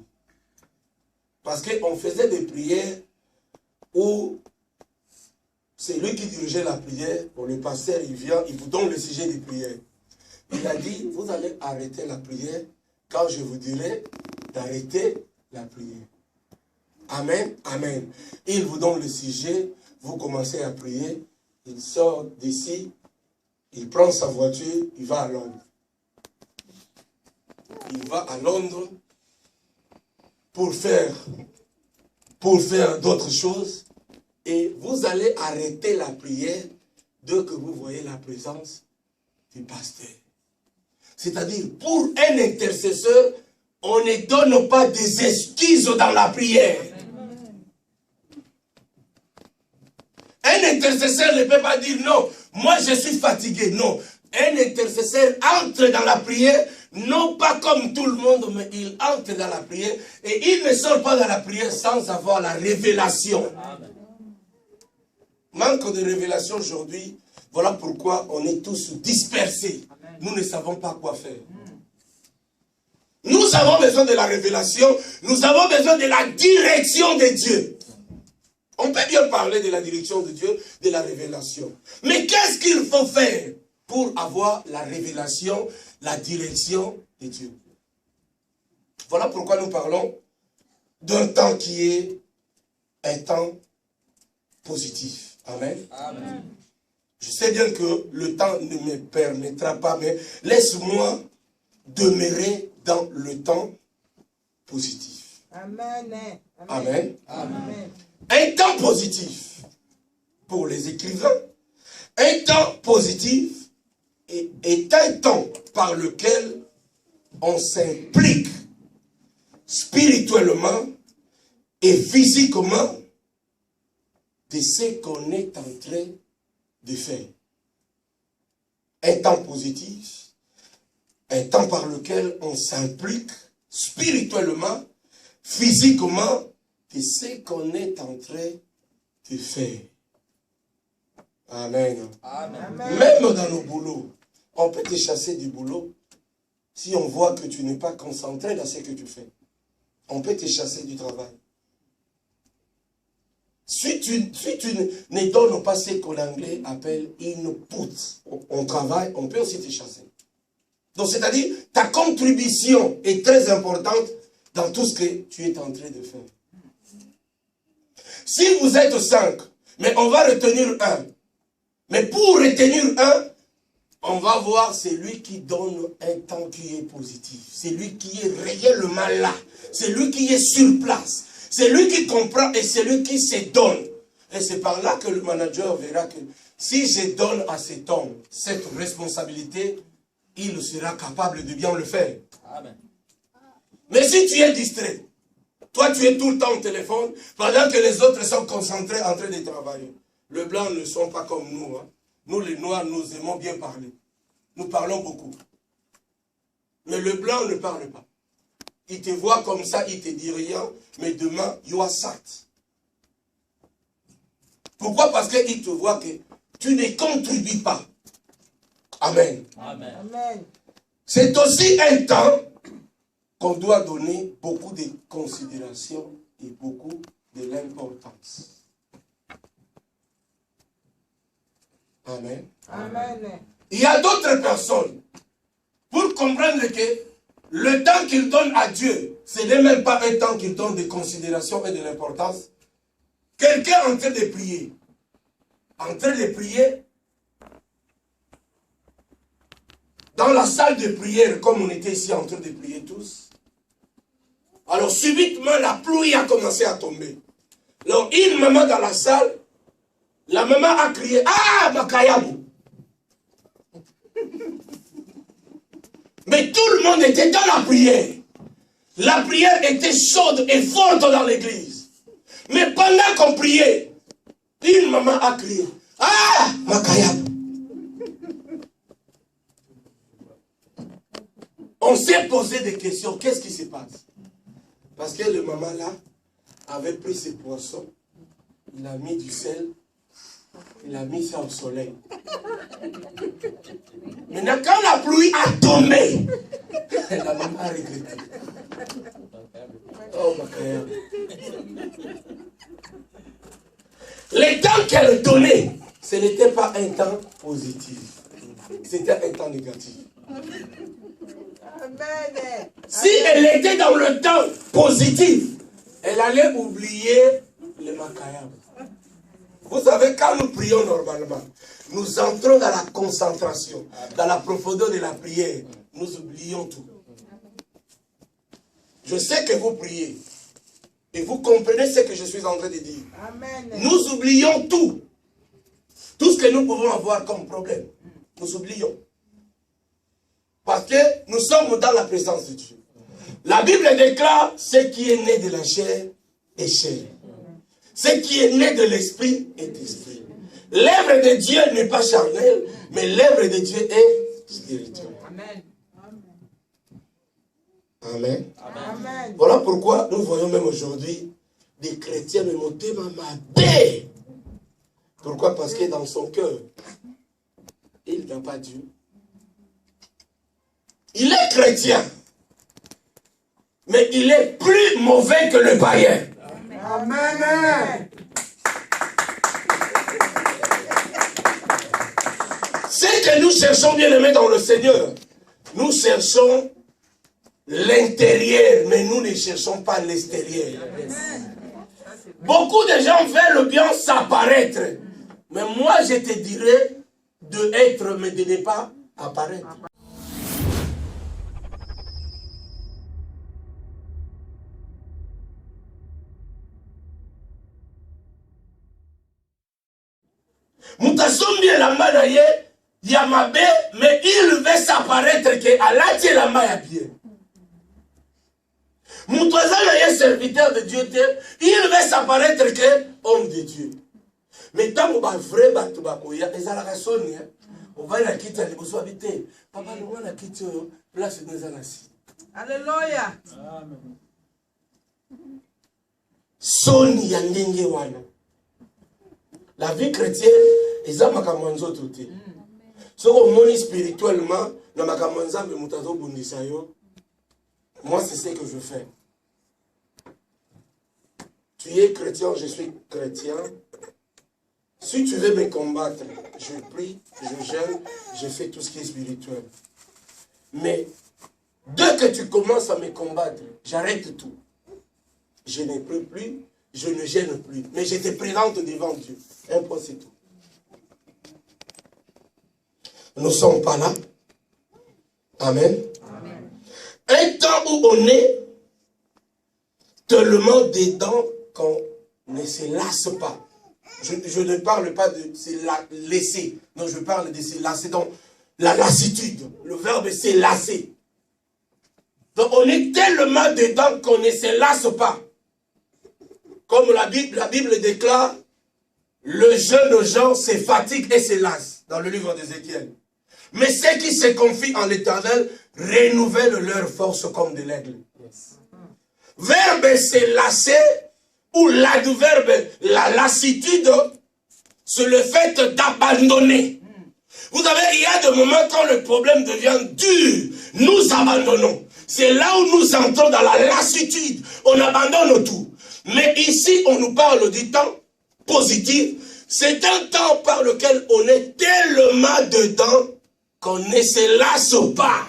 [SPEAKER 1] Parce qu'on faisait des prières où c'est lui qui dirigeait la prière. Pour le pasteur, il vient, il vous donne le sujet des prières. Il a dit, vous allez arrêter la prière quand je vous dirai d'arrêter la prière. Amen, amen. Il vous donne le sujet, vous commencez à prier, il sort d'ici, il prend sa voiture, il va à Londres. Il va à Londres pour faire d'autres choses et vous allez arrêter la prière dès que vous voyez la présence du pasteur. C'est-à-dire, pour un intercesseur, on ne donne pas des excuses dans la prière. Un intercesseur ne peut pas dire non, moi je suis fatigué. Non, un intercesseur entre dans la prière, non pas comme tout le monde, mais il entre dans la prière et il ne sort pas dans la prière sans avoir la révélation. Amen. Manque de révélation aujourd'hui, voilà pourquoi on est tous dispersés. Amen. Nous ne savons pas quoi faire. Nous avons besoin de la révélation, nous avons besoin de la direction de Dieu. On peut bien parler de la direction de Dieu, de la révélation. Mais qu'est-ce qu'il faut faire pour avoir la révélation, la direction de Dieu? Voilà pourquoi nous parlons d'un temps qui est un temps positif. Amen. Amen. Je sais bien que le temps ne me permettra pas, mais laisse-moi demeurer dans le temps positif. Amen. Amen. Amen. Un temps positif pour les écrivains, un temps positif est un temps par lequel on s'implique spirituellement et physiquement de ce qu'on est en train de faire. Un temps positif, un temps par lequel on s'implique spirituellement, physiquement, de ce qu'on est en train de faire. Amen. Amen. Même dans nos boulots, on peut te chasser du boulot si on voit que tu n'es pas concentré dans ce que tu fais. On peut te chasser du travail. Si tu ne donnes pas ce qu'en anglais appelle input, on travaille, on peut aussi te chasser. Donc c'est-à-dire, ta contribution est très importante dans tout ce que tu es en train de faire. Si vous êtes 5, mais on va retenir un. Mais pour retenir un, on va voir celui qui donne un temps qui est positif. Celui qui est réellement là. Celui qui est sur place. Celui qui comprend et celui qui se donne. Et c'est par là que le manager verra que si je donne à cet homme cette responsabilité, il sera capable de bien le faire. Amen. Mais si tu es distrait, toi tu es tout le temps au téléphone, pendant que les autres sont concentrés en train de travailler. Les blancs ne sont pas comme nous. Hein. Nous les noirs, nous aimons bien parler. Nous parlons beaucoup. Mais le blanc ne parle pas. Il te voit comme ça, il te dit rien, mais demain, you are sat. Pourquoi? Parce qu'il te voit que tu ne contribues pas. Amen.
[SPEAKER 3] Amen.
[SPEAKER 4] Amen.
[SPEAKER 1] C'est aussi un temps qu'on doit donner beaucoup de considération et beaucoup de l'importance. Amen.
[SPEAKER 4] Amen.
[SPEAKER 1] Il y a d'autres personnes, pour comprendre que le temps qu'ils donnent à Dieu, ce n'est même pas un temps qu'ils donnent de considération et de l'importance. Quelqu'un en train de prier, dans la salle de prière, comme on était ici en train de prier tous, alors subitement la pluie a commencé à tomber. Alors une maman dans la salle, la maman a crié, « Ah, Makayabu !» Mais tout le monde était dans la prière. La prière était chaude et forte dans l'église. Mais pendant qu'on priait, une maman a crié, « Ah, Makayabu !» On s'est posé des questions. Qu'est-ce qui se passe? Parce que le maman là avait pris ses poissons, il a mis du sel, il a mis ça au soleil. Maintenant, quand la pluie a tombé, la maman a regretté. Oh, ma frère. Le temps qu'elle donnait, ce n'était pas un temps positif. C'était un temps négatif.
[SPEAKER 4] Amen.
[SPEAKER 1] Si elle était dans le temps positif, elle allait oublier le Makayab. Vous savez, quand nous prions normalement, nous entrons dans la concentration, dans la profondeur de la prière. Nous oublions tout. Je sais que vous priez. Et vous comprenez ce que je suis en train de dire.
[SPEAKER 4] Amen.
[SPEAKER 1] Nous oublions tout. Tout ce que nous pouvons avoir comme problème. Nous oublions. Parce que nous sommes dans la présence de Dieu. La Bible déclare, ce qui est né de la chair est chair. Ce qui est né de l'esprit est esprit. L'œuvre de Dieu n'est pas charnelle, mais l'œuvre de Dieu est spirituelle.
[SPEAKER 4] Amen.
[SPEAKER 1] Amen.
[SPEAKER 4] Amen.
[SPEAKER 1] Voilà pourquoi nous voyons même aujourd'hui des chrétiens me monter ma paix. Pourquoi? Parce que dans son cœur, il n'a pas Dieu. Il est chrétien, mais il est plus mauvais que le païen.
[SPEAKER 4] Amen.
[SPEAKER 1] Ce que nous cherchons, bien aimés dans le Seigneur, nous cherchons l'intérieur, mais nous ne cherchons pas l'extérieur. Beaucoup de gens veulent bien s'apparaître, mais moi je te dirais de être, mais de ne pas apparaître. Mutasombi elamba na ye ya mabe, mais il veut s'apparaître que alati elamba ya bien. Mutoza na ye serviteur de Dieu te, il veut s'apparaître que homme de Dieu. Mais tant ba vrai bato bakoya ezalaka soni, on va la kiti ya liboso habite. Papa le mwana kiti oyo place neza na si.
[SPEAKER 4] Alléluia.
[SPEAKER 3] Amen.
[SPEAKER 1] Soni ya ndenge wana. La vie chrétienne, ils ont makambo nzoto te. Ce qu'on moni spirituellement, na makambo nzambe mutazo bundisa yo. Moi, c'est ce que je fais. Tu es chrétien, je suis chrétien. Si tu veux me combattre, je prie, je jeûne, je fais tout ce qui est spirituel. Mais dès que tu commences à me combattre, j'arrête tout. Je ne prie plus. Je ne gêne plus, mais je te présente devant Dieu. Un point, c'est tout. Nous ne sommes pas là. Amen.
[SPEAKER 4] Amen.
[SPEAKER 1] Un temps où on est tellement dedans qu'on ne se lasse pas. Je ne parle pas de se laisser. Non, je parle de se lasser. Donc, la lassitude. Le verbe c'est lasser. Donc, on est tellement dedans qu'on ne se lasse pas. Comme la Bible déclare, le jeune gens se fatigue et se lasse dans le livre d'Ézéchiel. Mais ceux qui se confient en l'Éternel renouvellent leur force comme de l'aigle. Verbe c'est lasser, ou l'adverbe, la lassitude, c'est le fait d'abandonner. Vous savez, il y a des moments quand le problème devient dur, nous abandonnons. C'est là où nous entrons dans la lassitude, on abandonne tout. Mais ici, on nous parle du temps positif. C'est un temps par lequel on est tellement dedans qu'on ne se lasse pas.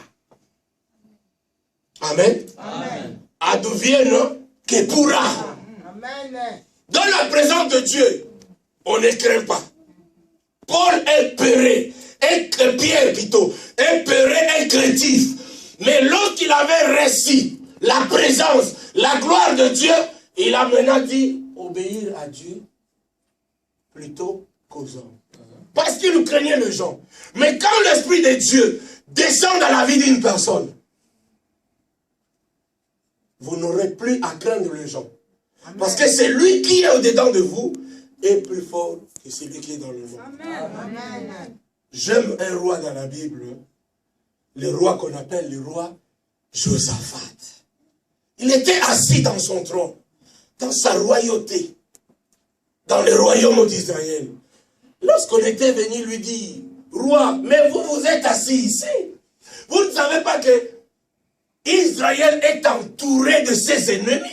[SPEAKER 1] Amen. Amen. Advienne que pourra. Amen. Dans la présence de Dieu, on ne craint pas. Paul est peuré, Pierre plutôt, est peuré, est craintif. Mais lorsqu'il avait reçu la présence, la gloire de Dieu, il a maintenant dit obéir à Dieu plutôt qu'aux hommes. Parce qu'il craignait les gens. Mais quand l'Esprit de Dieu descend dans la vie d'une personne, vous n'aurez plus à craindre les gens. Amen. Parce que c'est lui qui est au-dedans de vous est plus fort que celui qui est dans le monde. J'aime un roi dans la Bible, le roi qu'on appelle le roi Josaphat. Il était assis dans son trône, dans sa royauté, dans le royaume d'Israël. Lorsqu'on était venu lui dire, roi, mais vous êtes assis ici. Vous ne savez pas que Israël est entouré de ses ennemis.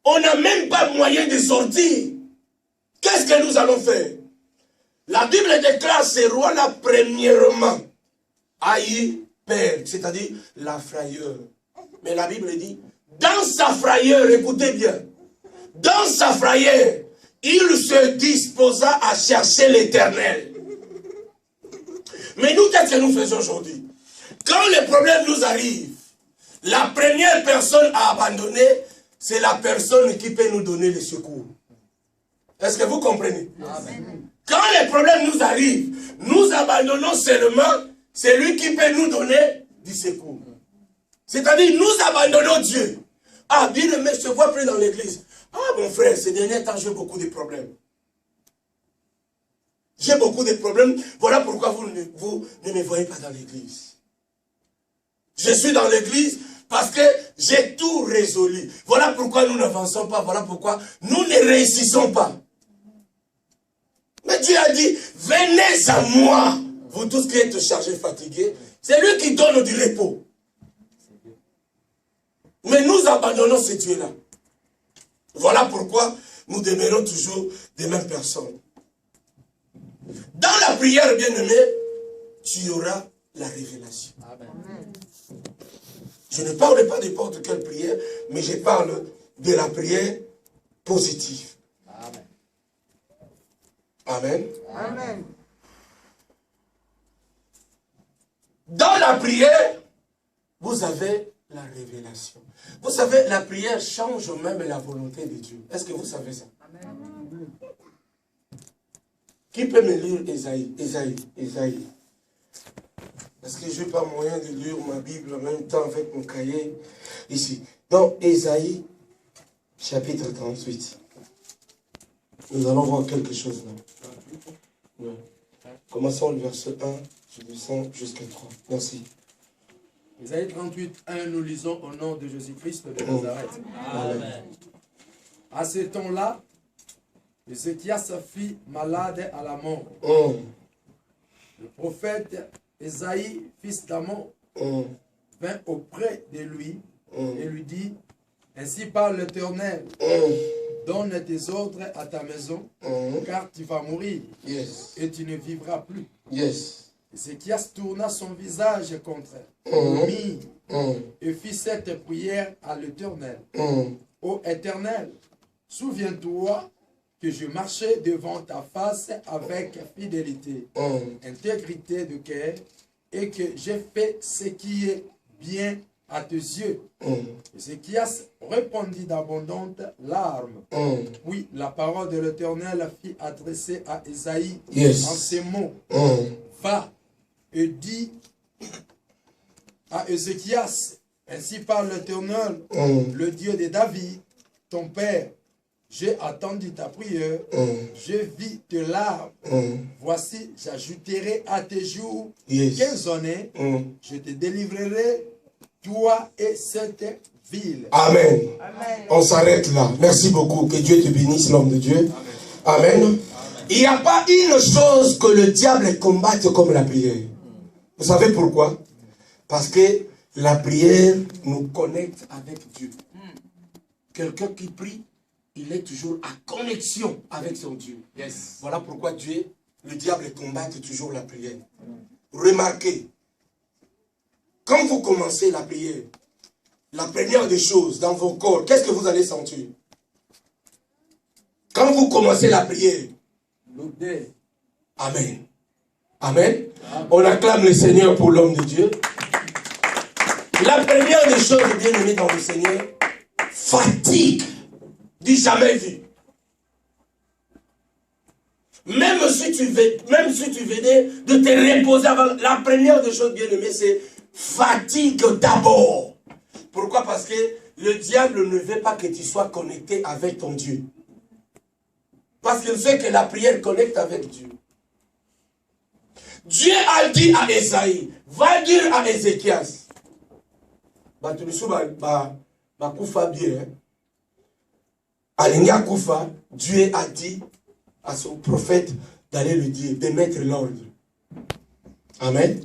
[SPEAKER 1] On n'a même pas moyen de sortir. Qu'est-ce que nous allons faire? La Bible déclare ces rois-là premièrement a eu peur, c'est-à-dire la frayeur. Mais la Bible dit, dans sa frayeur, écoutez bien, dans sa frayeur, il se disposa à chercher l'Éternel. Mais nous, qu'est-ce que nous faisons aujourd'hui? Quand les problèmes nous arrivent, la première personne à abandonner, c'est la personne qui peut nous donner le secours. Est-ce que vous comprenez? Amen. Quand les problèmes nous arrivent, nous abandonnons seulement celui qui peut nous donner du secours. C'est-à-dire, nous abandonnons Dieu. Ah, bien aimé, je ne te vois plus dans l'église. Ah, mon frère, ces derniers temps, j'ai beaucoup de problèmes. J'ai beaucoup de problèmes. Voilà pourquoi vous ne me voyez pas dans l'église. Je suis dans l'église parce que j'ai tout résolu. Voilà pourquoi nous n'avançons pas. Voilà pourquoi nous ne réussissons pas. Mais Dieu a dit, venez à moi, vous tous qui êtes chargés, fatigués. C'est lui qui donne du repos. Mais nous abandonnons ce Dieu-là. Voilà pourquoi nous demeurons toujours des mêmes personnes. Dans la prière, bien-aimé, tu auras la révélation. Amen. Je ne parle pas de n'importe quelle prière, mais je parle de la prière positive. Amen. Amen. Amen. Dans la prière, vous avez la révélation. Vous savez, la prière change même la volonté de Dieu. Est-ce que vous savez ça? Amen. Qui peut me lire Ésaïe? Parce que je n'ai pas moyen de lire ma Bible en même temps avec mon cahier ici. Dans Ésaïe, chapitre 38. Nous allons voir quelque chose là. Ouais. Commençons le verset 1, je descends jusqu'à 3. Merci.
[SPEAKER 2] Ésaïe 38, 1, nous lisons au nom de Jésus-Christ de Nazareth. Amen. À ce temps-là, Ézéchias fut malade à la mort. Le prophète Ésaïe, fils d'Amon, vint auprès de lui et lui dit, ainsi parle l'Éternel, donne tes ordres à ta maison, car tu vas mourir, et tu ne vivras plus. Ézéchias tourna son visage contre lui et fit cette prière à l'Éternel. Ô Éternel, souviens-toi que je marchais devant ta face avec fidélité, intégrité de cœur, et que j'ai fait ce qui est bien à tes yeux. Ézéchias répondit d'abondantes larmes. Oui, la parole de l'Éternel fut adressée à Ésaïe en ces mots. Va et dis à Ézéchias, ainsi parle l'Éternel, le Dieu de David, ton père, j'ai attendu ta prière, je vis tes larmes. Voici, j'ajouterai à tes jours 15 années, je te délivrerai, toi et cette ville.
[SPEAKER 1] Amen. Amen. On s'arrête là. Merci beaucoup. Que Dieu te bénisse, l'homme de Dieu. Amen. Amen. Il n'y a pas une chose que le diable combatte comme la prière. Vous savez pourquoi? Parce que la prière nous connecte avec Dieu. Quelqu'un qui prie, il est toujours en connexion avec son Dieu. Yes. Voilà pourquoi le diable combatte toujours la prière. Remarquez, quand vous commencez la prière, la première des choses dans vos corps, qu'est-ce que vous allez sentir? Quand vous commencez la prière,
[SPEAKER 2] l'odeur.
[SPEAKER 1] Amen. Amen. Amen. On acclame le Seigneur pour l'homme de Dieu. La première des choses, bien aimé dans le Seigneur, fatigue du jamais vu. Même si tu venais de te reposer avant, la première des choses, bien aimé, c'est fatigue d'abord. Pourquoi? Parce que le diable ne veut pas que tu sois connecté avec ton Dieu. Parce qu'il sait que la prière connecte avec Dieu. Dieu a dit à Esaïe, va dire à Ézéchias, Dieu a dit à son prophète d'aller lui dire, de mettre l'ordre. Amen.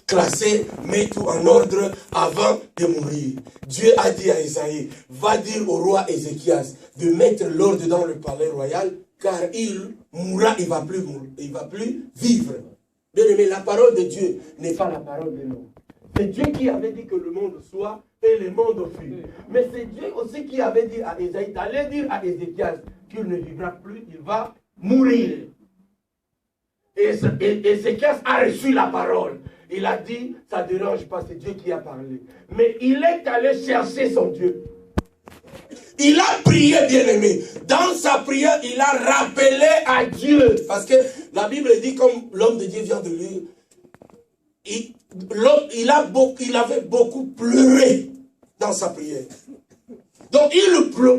[SPEAKER 1] Classé, mets tout en ordre avant de mourir. Dieu a dit à Esaïe, va dire au roi Ézéchias de mettre l'ordre dans le palais royal, car il mourra, il va plus vivre. Bien aimé, la parole de Dieu n'est pas la parole de l'homme. C'est Dieu qui avait dit que le monde soit et le monde fut. Mais c'est Dieu aussi qui avait dit à Esaïe d'aller dire à Ézéchias qu'il ne vivra plus, il va mourir. Et Ézéchias a reçu la parole. Il a dit, ça ne dérange pas, c'est Dieu qui a parlé. Mais il est allé chercher son Dieu. Il a prié, bien-aimé. Dans sa prière, il a rappelé à Dieu. Parce que la Bible dit, comme l'homme de Dieu vient de lire, il avait beaucoup pleuré dans sa prière. Donc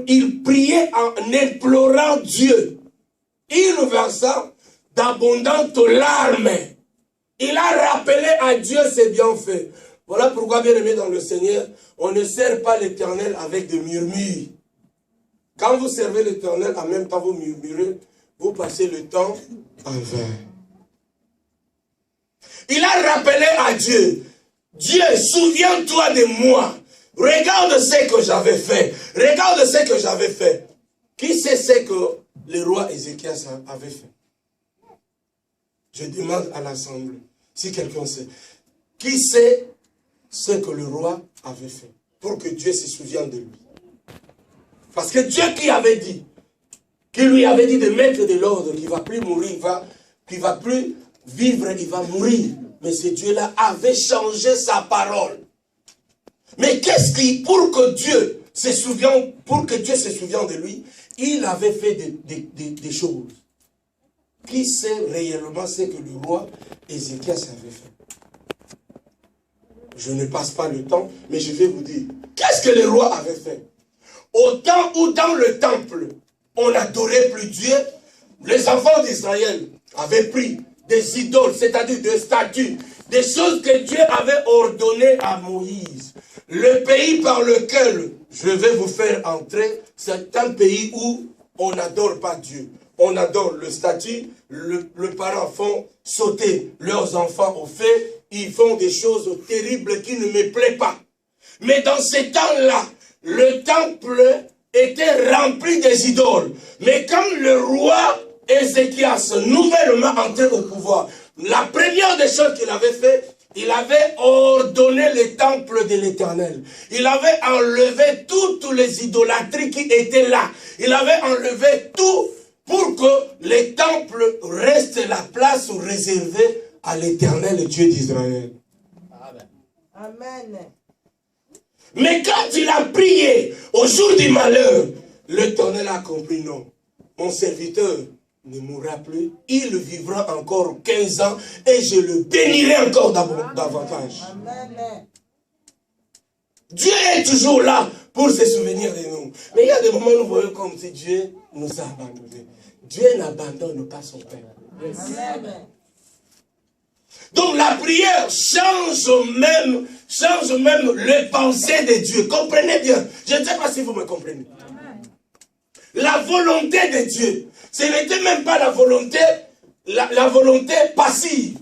[SPEAKER 1] il priait en implorant Dieu. Il versa d'abondantes larmes. Il a rappelé à Dieu ses bienfaits. Voilà pourquoi, bien aimé dans le Seigneur, on ne sert pas l'Éternel avec des murmures. Quand vous servez l'Éternel, en même temps vous murmurez, vous passez le temps en vain. Il a rappelé à Dieu, Dieu, souviens-toi de moi. Regarde ce que j'avais fait. Regarde ce que j'avais fait. Qui sait ce que le roi Ézéchias avait fait? Je demande à l'Assemblée, si quelqu'un sait. Qui sait ce que le roi avait fait pour que Dieu se souvienne de lui? Parce que Dieu qui avait dit, qui lui avait dit de mettre de l'ordre, qu'il ne va plus mourir, qu'il ne va plus vivre, il va mourir. Mais ce Dieu-là avait changé sa parole. Mais qu'est-ce qui, pour que Dieu se souvienne de lui, il avait fait des choses. Qui sait réellement ce que le roi Ézéchias avait fait? Je ne passe pas le temps, mais je vais vous dire. Qu'est-ce que le roi avait fait? Au temps où dans le temple, on n'adorait plus Dieu, les enfants d'Israël avaient pris des idoles, c'est-à-dire des statues, des choses que Dieu avait ordonnées à Moïse. Le pays par lequel je vais vous faire entrer, c'est un pays où on n'adore pas Dieu. On adore le statut, les parents font sauter leurs enfants au feu, ils font des choses terribles qui ne me plaisent pas. Mais dans ces temps-là, le temple était rempli des idoles. Mais quand le roi Ézéchias, nouvellement entré au pouvoir, la première des choses qu'il avait fait, il avait ordonné le temple de l'Éternel. Il avait enlevé toutes les idolâtries qui étaient là. Il avait enlevé tout pour que le temple reste la place réservée à l'Éternel, Dieu d'Israël.
[SPEAKER 4] Amen.
[SPEAKER 1] Mais quand il a prié au jour du malheur, l'Éternel a compris, non. Mon serviteur ne mourra plus, il vivra encore 15 ans et je le bénirai encore davantage.
[SPEAKER 4] Amen.
[SPEAKER 1] Dieu est toujours là pour se souvenir de nous. Mais il y a des moments où nous voyons comme si Dieu nous a abandonnés. Dieu n'abandonne pas son Père.
[SPEAKER 4] Amen.
[SPEAKER 1] Donc la prière change même les pensées de Dieu. Comprenez bien. Je ne sais pas si vous me comprenez. Amen. La volonté de Dieu, ce n'était même pas la volonté passive.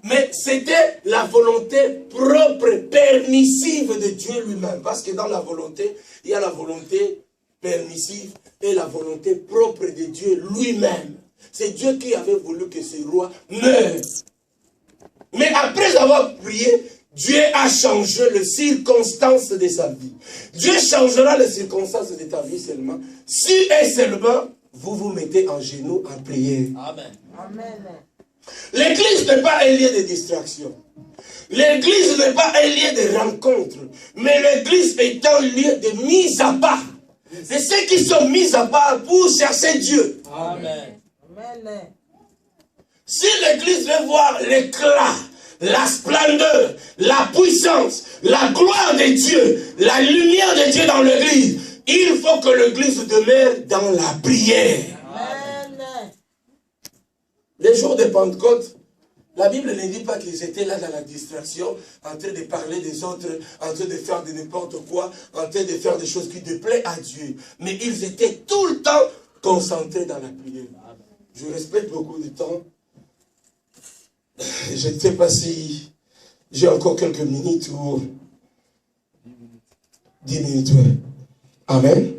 [SPEAKER 1] Mais c'était la volonté propre, permissive de Dieu lui-même. Parce que dans la volonté, il y a la volonté permissive et la volonté propre de Dieu lui-même. C'est Dieu qui avait voulu que ce roi meure. Mais après avoir prié, Dieu a changé les circonstances de sa vie. Dieu changera les circonstances de ta vie seulement si et seulement vous vous mettez en genoux en prière.
[SPEAKER 2] Amen.
[SPEAKER 4] Amen.
[SPEAKER 1] L'église n'est pas un lieu de distraction. L'église n'est pas un lieu de rencontre. Mais l'église est un lieu de mise à part. C'est ceux qui sont mis à part pour chercher Dieu.
[SPEAKER 2] Amen.
[SPEAKER 4] Amen.
[SPEAKER 1] Si l'église veut voir l'éclat, la splendeur, la puissance, la gloire de Dieu, la lumière de Dieu dans l'église, il faut que l'église demeure dans la prière.
[SPEAKER 4] Amen.
[SPEAKER 1] Les jours de Pentecôte, la Bible ne dit pas qu'ils étaient là dans la distraction, en train de parler des autres, en train de faire de n'importe quoi, en train de faire des choses qui déplaisent à Dieu. Mais ils étaient tout le temps concentrés dans la prière. Je respecte beaucoup du temps. Je ne sais pas si j'ai encore quelques minutes ou 10 minutes. Ouais. Amen.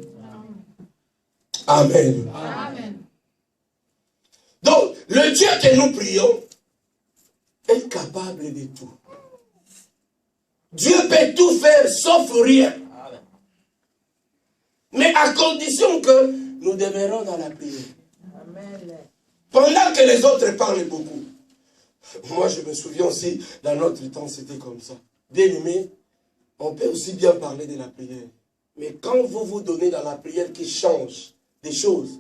[SPEAKER 1] Amen.
[SPEAKER 4] Amen.
[SPEAKER 1] Donc, le Dieu que nous prions est capable de tout. Dieu peut tout faire sauf rien. Mais à condition que nous demeurons dans la prière.
[SPEAKER 4] Amen.
[SPEAKER 1] Pendant que les autres parlent beaucoup. Moi, je me souviens aussi, dans notre temps, c'était comme ça. Bien aimé, on peut aussi bien parler de la prière. Mais quand vous vous donnez dans la prière qui change des choses,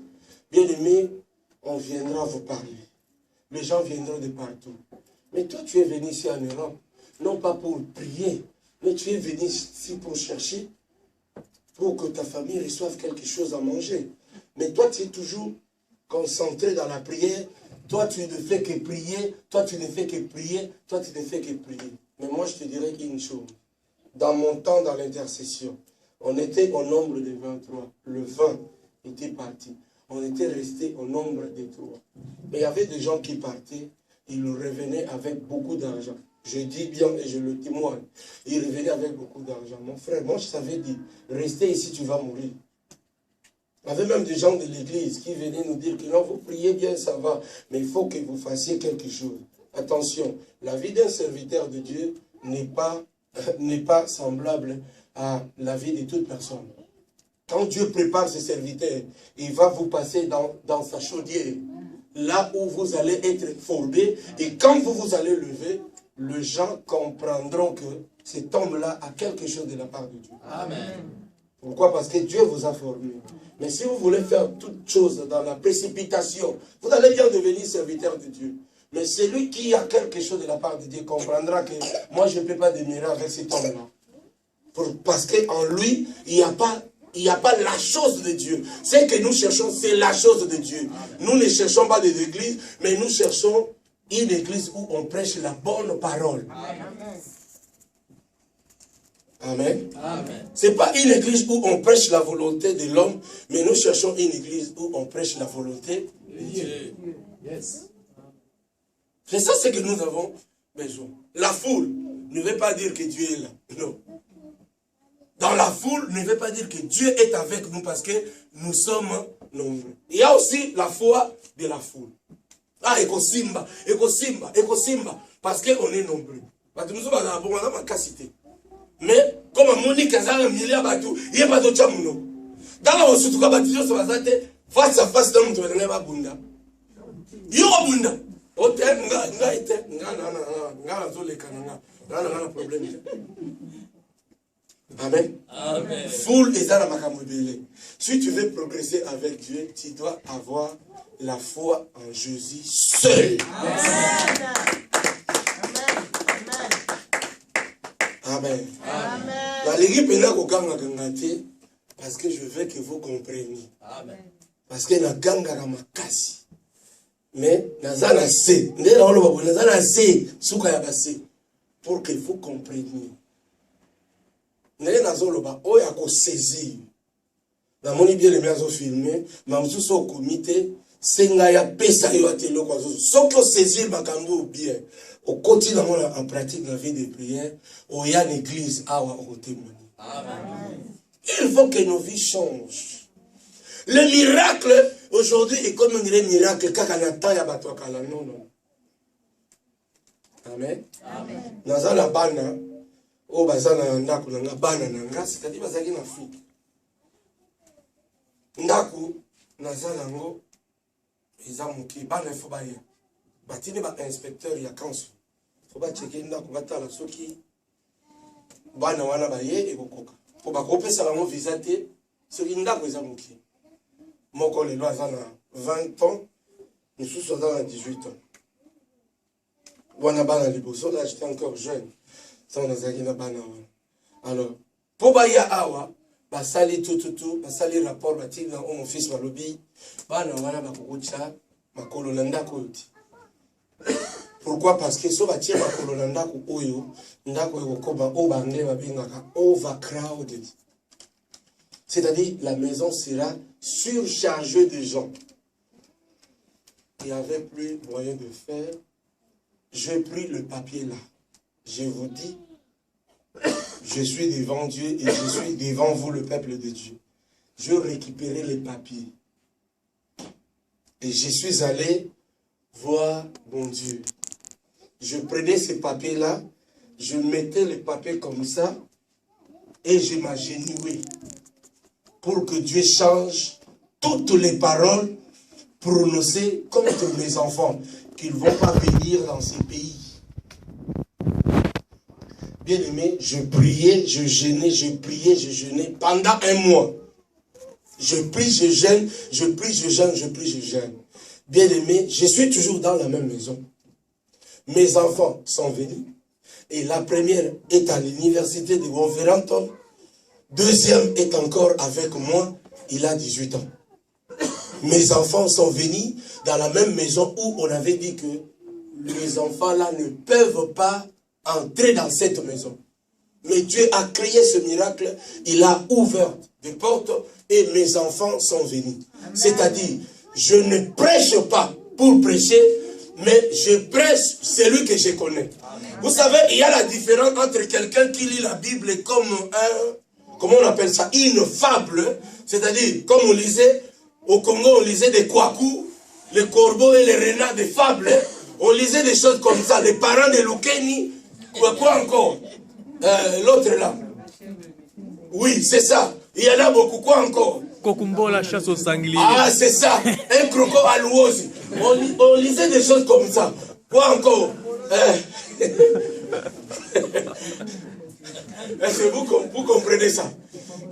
[SPEAKER 1] bien aimé, on viendra vous parler. Les gens viendront de partout. Mais toi, tu es venu ici en Europe, non pas pour prier, mais tu es venu ici pour chercher, pour que ta famille reçoive quelque chose à manger. Mais toi, tu es toujours concentré dans la prière. Toi, tu ne fais que prier. Toi, tu ne fais que prier. Toi, tu ne fais que prier. Mais moi, je te dirais une chose. Dans mon temps, dans l'intercession, on était au nombre de 23. Le 20 était parti. On était resté au nombre de 3. Mais il y avait des gens qui partaient. Ils revenaient avec beaucoup d'argent. Je dis bien et je le témoigne. Ils revenaient avec beaucoup d'argent. Mon frère, moi, je savais dire, restez ici, tu vas mourir. Il y avait même des gens de l'église qui venaient nous dire que non, vous priez bien, ça va, mais il faut que vous fassiez quelque chose. Attention, la vie d'un serviteur de Dieu n'est pas semblable à la vie de toute personne. Quand Dieu prépare ses serviteurs, il va vous passer dans sa chaudière, là où vous allez être formés, et quand vous allez lever, les gens comprendront que cet homme-là a quelque chose de la part de Dieu.
[SPEAKER 2] Amen.
[SPEAKER 1] Pourquoi? Parce que Dieu vous a formé. Mais si vous voulez faire toutes choses dans la précipitation, vous allez bien devenir serviteur de Dieu. Mais celui qui a quelque chose de la part de Dieu comprendra que moi je ne peux pas demeurer avec cet homme-là. Parce qu'en lui, il n'y a pas la chose de Dieu. Ce que nous cherchons, c'est la chose de Dieu. Nous ne cherchons pas des églises, mais nous cherchons une église où on prêche la bonne parole.
[SPEAKER 4] Amen.
[SPEAKER 1] Amen.
[SPEAKER 2] Amen.
[SPEAKER 1] Ce n'est pas une église où on prêche la volonté de l'homme, mais nous cherchons une église où on prêche la volonté de Dieu.
[SPEAKER 2] Yes.
[SPEAKER 1] C'est ça ce que nous avons besoin. La foule ne veut pas dire que Dieu est là. Non. Dans la foule ne veut pas dire que Dieu est avec nous parce que nous sommes nombreux. Il y a aussi la foi de la foule. Ah, Ekosimba, Ekosimba, Ekosimba, parce qu'on est nombreux. Parce que nous sommes dans la capacité. Mais comme Monique a un milliard de bateaux, il n'y a pas de chamouno. Dans la suite, quand baptisé sur la tête, face à face, dans le monde, il n'y a pas de bunda. Il y a bunda. Hôtel, nga été, nga zole kananga, nga problème. Amen.
[SPEAKER 2] Amen.
[SPEAKER 1] Foule et ça la makamobele. Si tu veux progresser avec Dieu, tu dois avoir la foi en Jésus seul.
[SPEAKER 4] Amen.
[SPEAKER 1] Amen.
[SPEAKER 4] Amen.
[SPEAKER 1] Parce que je veux que vous compreniez. Parce que na ganga na makasi. Mais nazana se, nazana se, souka ya base, pour que vous compreniez. Nele nazoloba oya ko saisir. Na moni bien les miens ont filmé, ma mususu au comité, senga ya pesa yo atelo kwa zo. Soko saisir makambo bien. Au quotidien en pratique la vie de prière, oya l'église awa au témoigner. Amen. Il faut que nos vies changent. Le miracle aujourd'hui est comme un miracle quand on attend ya bato kala non non. Amen. Amen. Nazala bana o bazana ndako na bana na nga c'est-à-dire bazaki na Afrique. Ndako nazala ngo ezamuki bana faut ba ya. Batini ba inspecteur ya council. Faut ba checker ndako batala soki bana wana ba ye ekokoka. Faut ba kopesa bango visa te soki ndako ezamuki. Moko le loi a 20 ans, nous sommes dans 18 ans. Là, j'étais encore jeune. Alors, pour Baya Awa, basali tout, basali rapport, batik dans mon fils Malobi, bana wana bakucha, makololanda koti. Pourquoi? Parce que so batie makololanda ko oyo, ndako yokoba obande babingaka overcrowded. C'est-à-dire, la maison sera surchargée de gens. Il n'y avait plus moyen de faire. J'ai pris le papier là. Je vous dis, je suis devant Dieu et je suis devant vous, le peuple de Dieu. Je récupérais les papiers. Et je suis allé voir mon Dieu. Je prenais ces papiers-là, je mettais les papiers comme ça et je m'agenouillais. Pour que Dieu change toutes les paroles prononcées contre mes enfants, qu'ils ne vont pas venir dans ces pays. Bien aimé, je priais, je jeûnais, je priais, je jeûnais pendant un mois. Je prie, je jeûne, je prie, je jeûne, je prie, je jeûne. Bien aimé, je suis toujours dans la même maison. Mes enfants sont venus. Et la première est à l'université de Wolverhampton. Deuxième est encore avec moi, il a 18 ans. Mes enfants sont venus dans la même maison où on avait dit que les enfants là ne peuvent pas entrer dans cette maison. Mais Dieu a créé ce miracle, il a ouvert des portes et mes enfants sont venus. C'est-à-dire, je ne prêche pas pour prêcher, mais je prêche celui que je connais. Amen. Vous savez, il y a la différence entre quelqu'un qui lit la Bible comme comment on appelle ça, une fable, c'est-à-dire, comme on lisait, au Congo, on lisait des kwaku, les corbeaux et les renards, des fables, on lisait des choses comme ça, les parents de Lukeni, quoi encore, l'autre là, oui, c'est ça, il y en a beaucoup, quoi encore,
[SPEAKER 3] Kokumbo, la chasse au sanglier.
[SPEAKER 1] Ah, c'est ça, un croco à l'ouosi, on lisait des choses comme ça, quoi encore, est-ce que vous comprenez ça?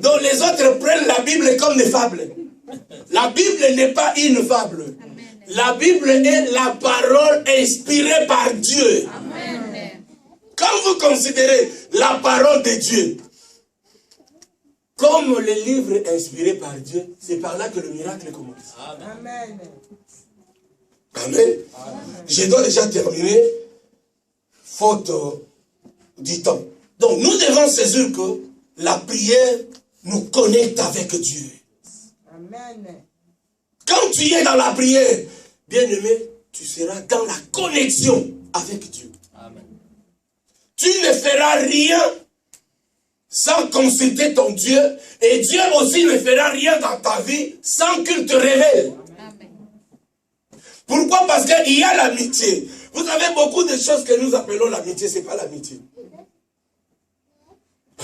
[SPEAKER 1] Donc les autres prennent la Bible comme des fables. La Bible n'est pas une fable. La Bible est la parole inspirée par Dieu. Amen. Quand vous considérez la parole de Dieu comme le livre inspiré par Dieu, c'est par là que le miracle commence. Amen. Amen. Je dois déjà terminer, faute du temps. Donc nous devons saisir que la prière nous connecte avec Dieu. Amen. Quand tu es dans la prière, bien-aimé, tu seras dans la connexion avec Dieu. Amen. Tu ne feras rien sans consulter ton Dieu, et Dieu aussi ne fera rien dans ta vie sans qu'il te révèle. Amen. Pourquoi? Parce qu'il y a l'amitié. Vous avez beaucoup de choses que nous appelons l'amitié, ce n'est pas l'amitié.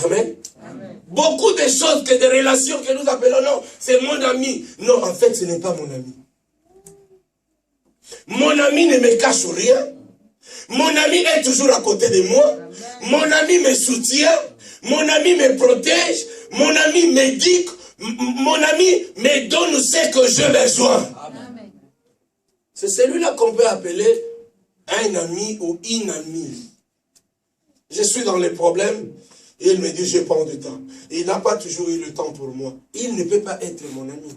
[SPEAKER 1] Amen. Amen. Beaucoup de choses, que des relations que nous appelons, non, c'est mon ami. Non, en fait, ce n'est pas mon ami. Mon ami ne me cache rien. Mon ami est toujours à côté de moi. Mon ami me soutient. Mon ami me protège. Mon ami m'éduque. Mon ami me donne ce que j'ai besoin. C'est celui-là qu'on peut appeler un ami ou une amie. Je suis dans les problèmes. Il me dit, je prends du temps. Il n'a pas toujours eu le temps pour moi. Il ne peut pas être mon ami.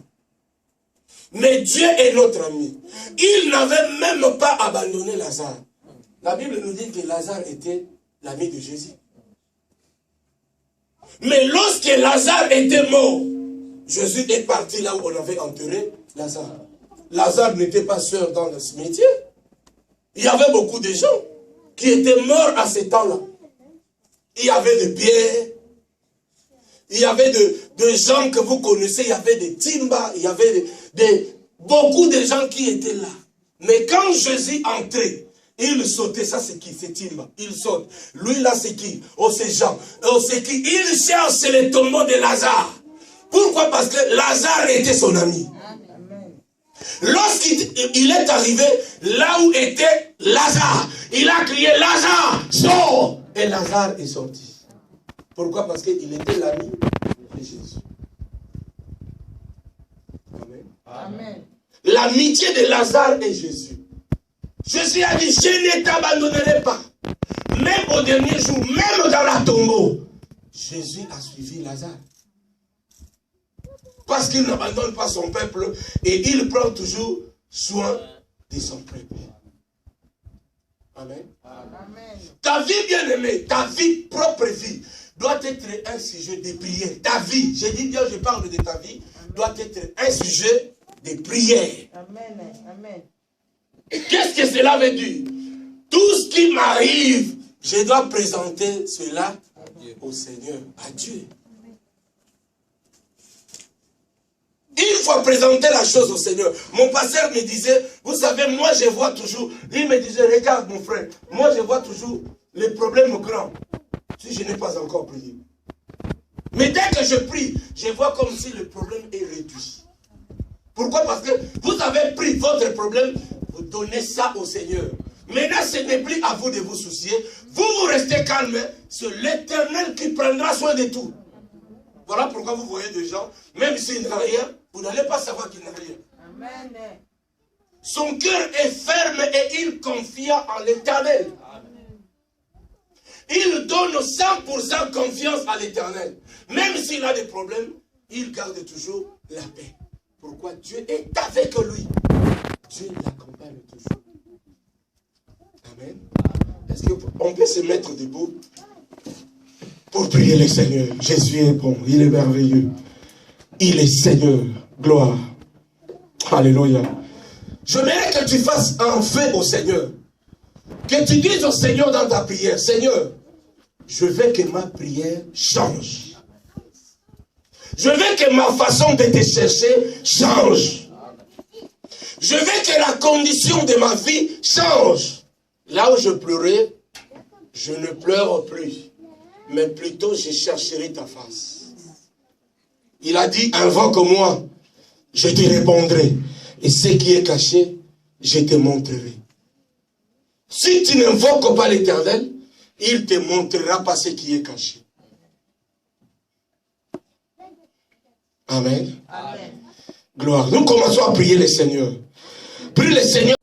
[SPEAKER 1] Mais Dieu est notre ami. Il n'avait même pas abandonné Lazare. La Bible nous dit que Lazare était l'ami de Jésus. Mais lorsque Lazare était mort, Jésus est parti là où on avait enterré Lazare. Lazare n'était pas seul dans le cimetière. Il y avait beaucoup de gens qui étaient morts à ce temps-là. Il y avait des pierres, il y avait de gens que vous connaissez, il y avait des timbas, il y avait beaucoup de gens qui étaient là. Mais quand Jésus entrait, il sautait, ça c'est qui? C'est Timba. Il saute. Lui là c'est qui? Oh c'est Jean. Oh c'est qui? Il cherche les tombeaux de Lazare. Pourquoi? Parce que Lazare était son ami. Lorsqu'il est arrivé là où était Lazare, il a crié Lazare, sors! Et Lazare est sorti. Pourquoi? Parce qu'il était l'ami de Jésus. Amen. Amen. L'amitié de Lazare et Jésus. Jésus a dit, je ne t'abandonnerai pas. Même au dernier jour, même dans la tombeau, Jésus a suivi Lazare. Parce qu'il n'abandonne pas son peuple et il prend toujours soin de son peuple. Amen. Amen. Ta vie bien-aimée, ta vie, propre vie, doit être un sujet de prière. Ta vie, j'ai dit bien, je parle de ta vie, doit être un sujet de prière. Amen. Amen. Qu'est-ce que cela veut dire? Tout ce qui m'arrive, je dois présenter cela au Seigneur, à Dieu. Il faut présenter la chose au Seigneur. Mon pasteur me disait, vous savez, moi je vois toujours, il me disait, regarde mon frère, moi je vois toujours les problèmes grands, si je n'ai pas encore prié. Mais dès que je prie, je vois comme si le problème est réduit. Pourquoi? Parce que vous avez pris votre problème, vous donnez ça au Seigneur. Maintenant, ce n'est plus à vous de vous soucier. Vous restez calme, c'est l'Éternel qui prendra soin de tout. Voilà pourquoi vous voyez des gens, même s'il n'a rien, vous n'allez pas savoir qu'il n'a rien. Amen. Son cœur est ferme et il confie en l'Éternel. Il donne 100% confiance à l'Éternel. Même s'il a des problèmes, il garde toujours la paix. Pourquoi? Dieu est avec lui. Dieu l'accompagne toujours. Amen. Est-ce qu'on peut se mettre debout pour prier le Seigneur? Jésus est bon, il est merveilleux. Il est Seigneur. Gloire. Alléluia. Je voudrais que tu fasses un feu au Seigneur. Que tu dises au Seigneur dans ta prière, Seigneur, je veux que ma prière change. Je veux que ma façon de te chercher change. Je veux que la condition de ma vie change. Là où je pleurais, je ne pleure plus. Mais plutôt je chercherai ta face. Il a dit, invoque-moi, je te répondrai. Et ce qui est caché, je te montrerai. Si tu n'invoques pas l'Éternel, il ne te montrera pas ce qui est caché. Amen. Amen. Gloire. Nous commençons à prier le Seigneur. Prie le Seigneur.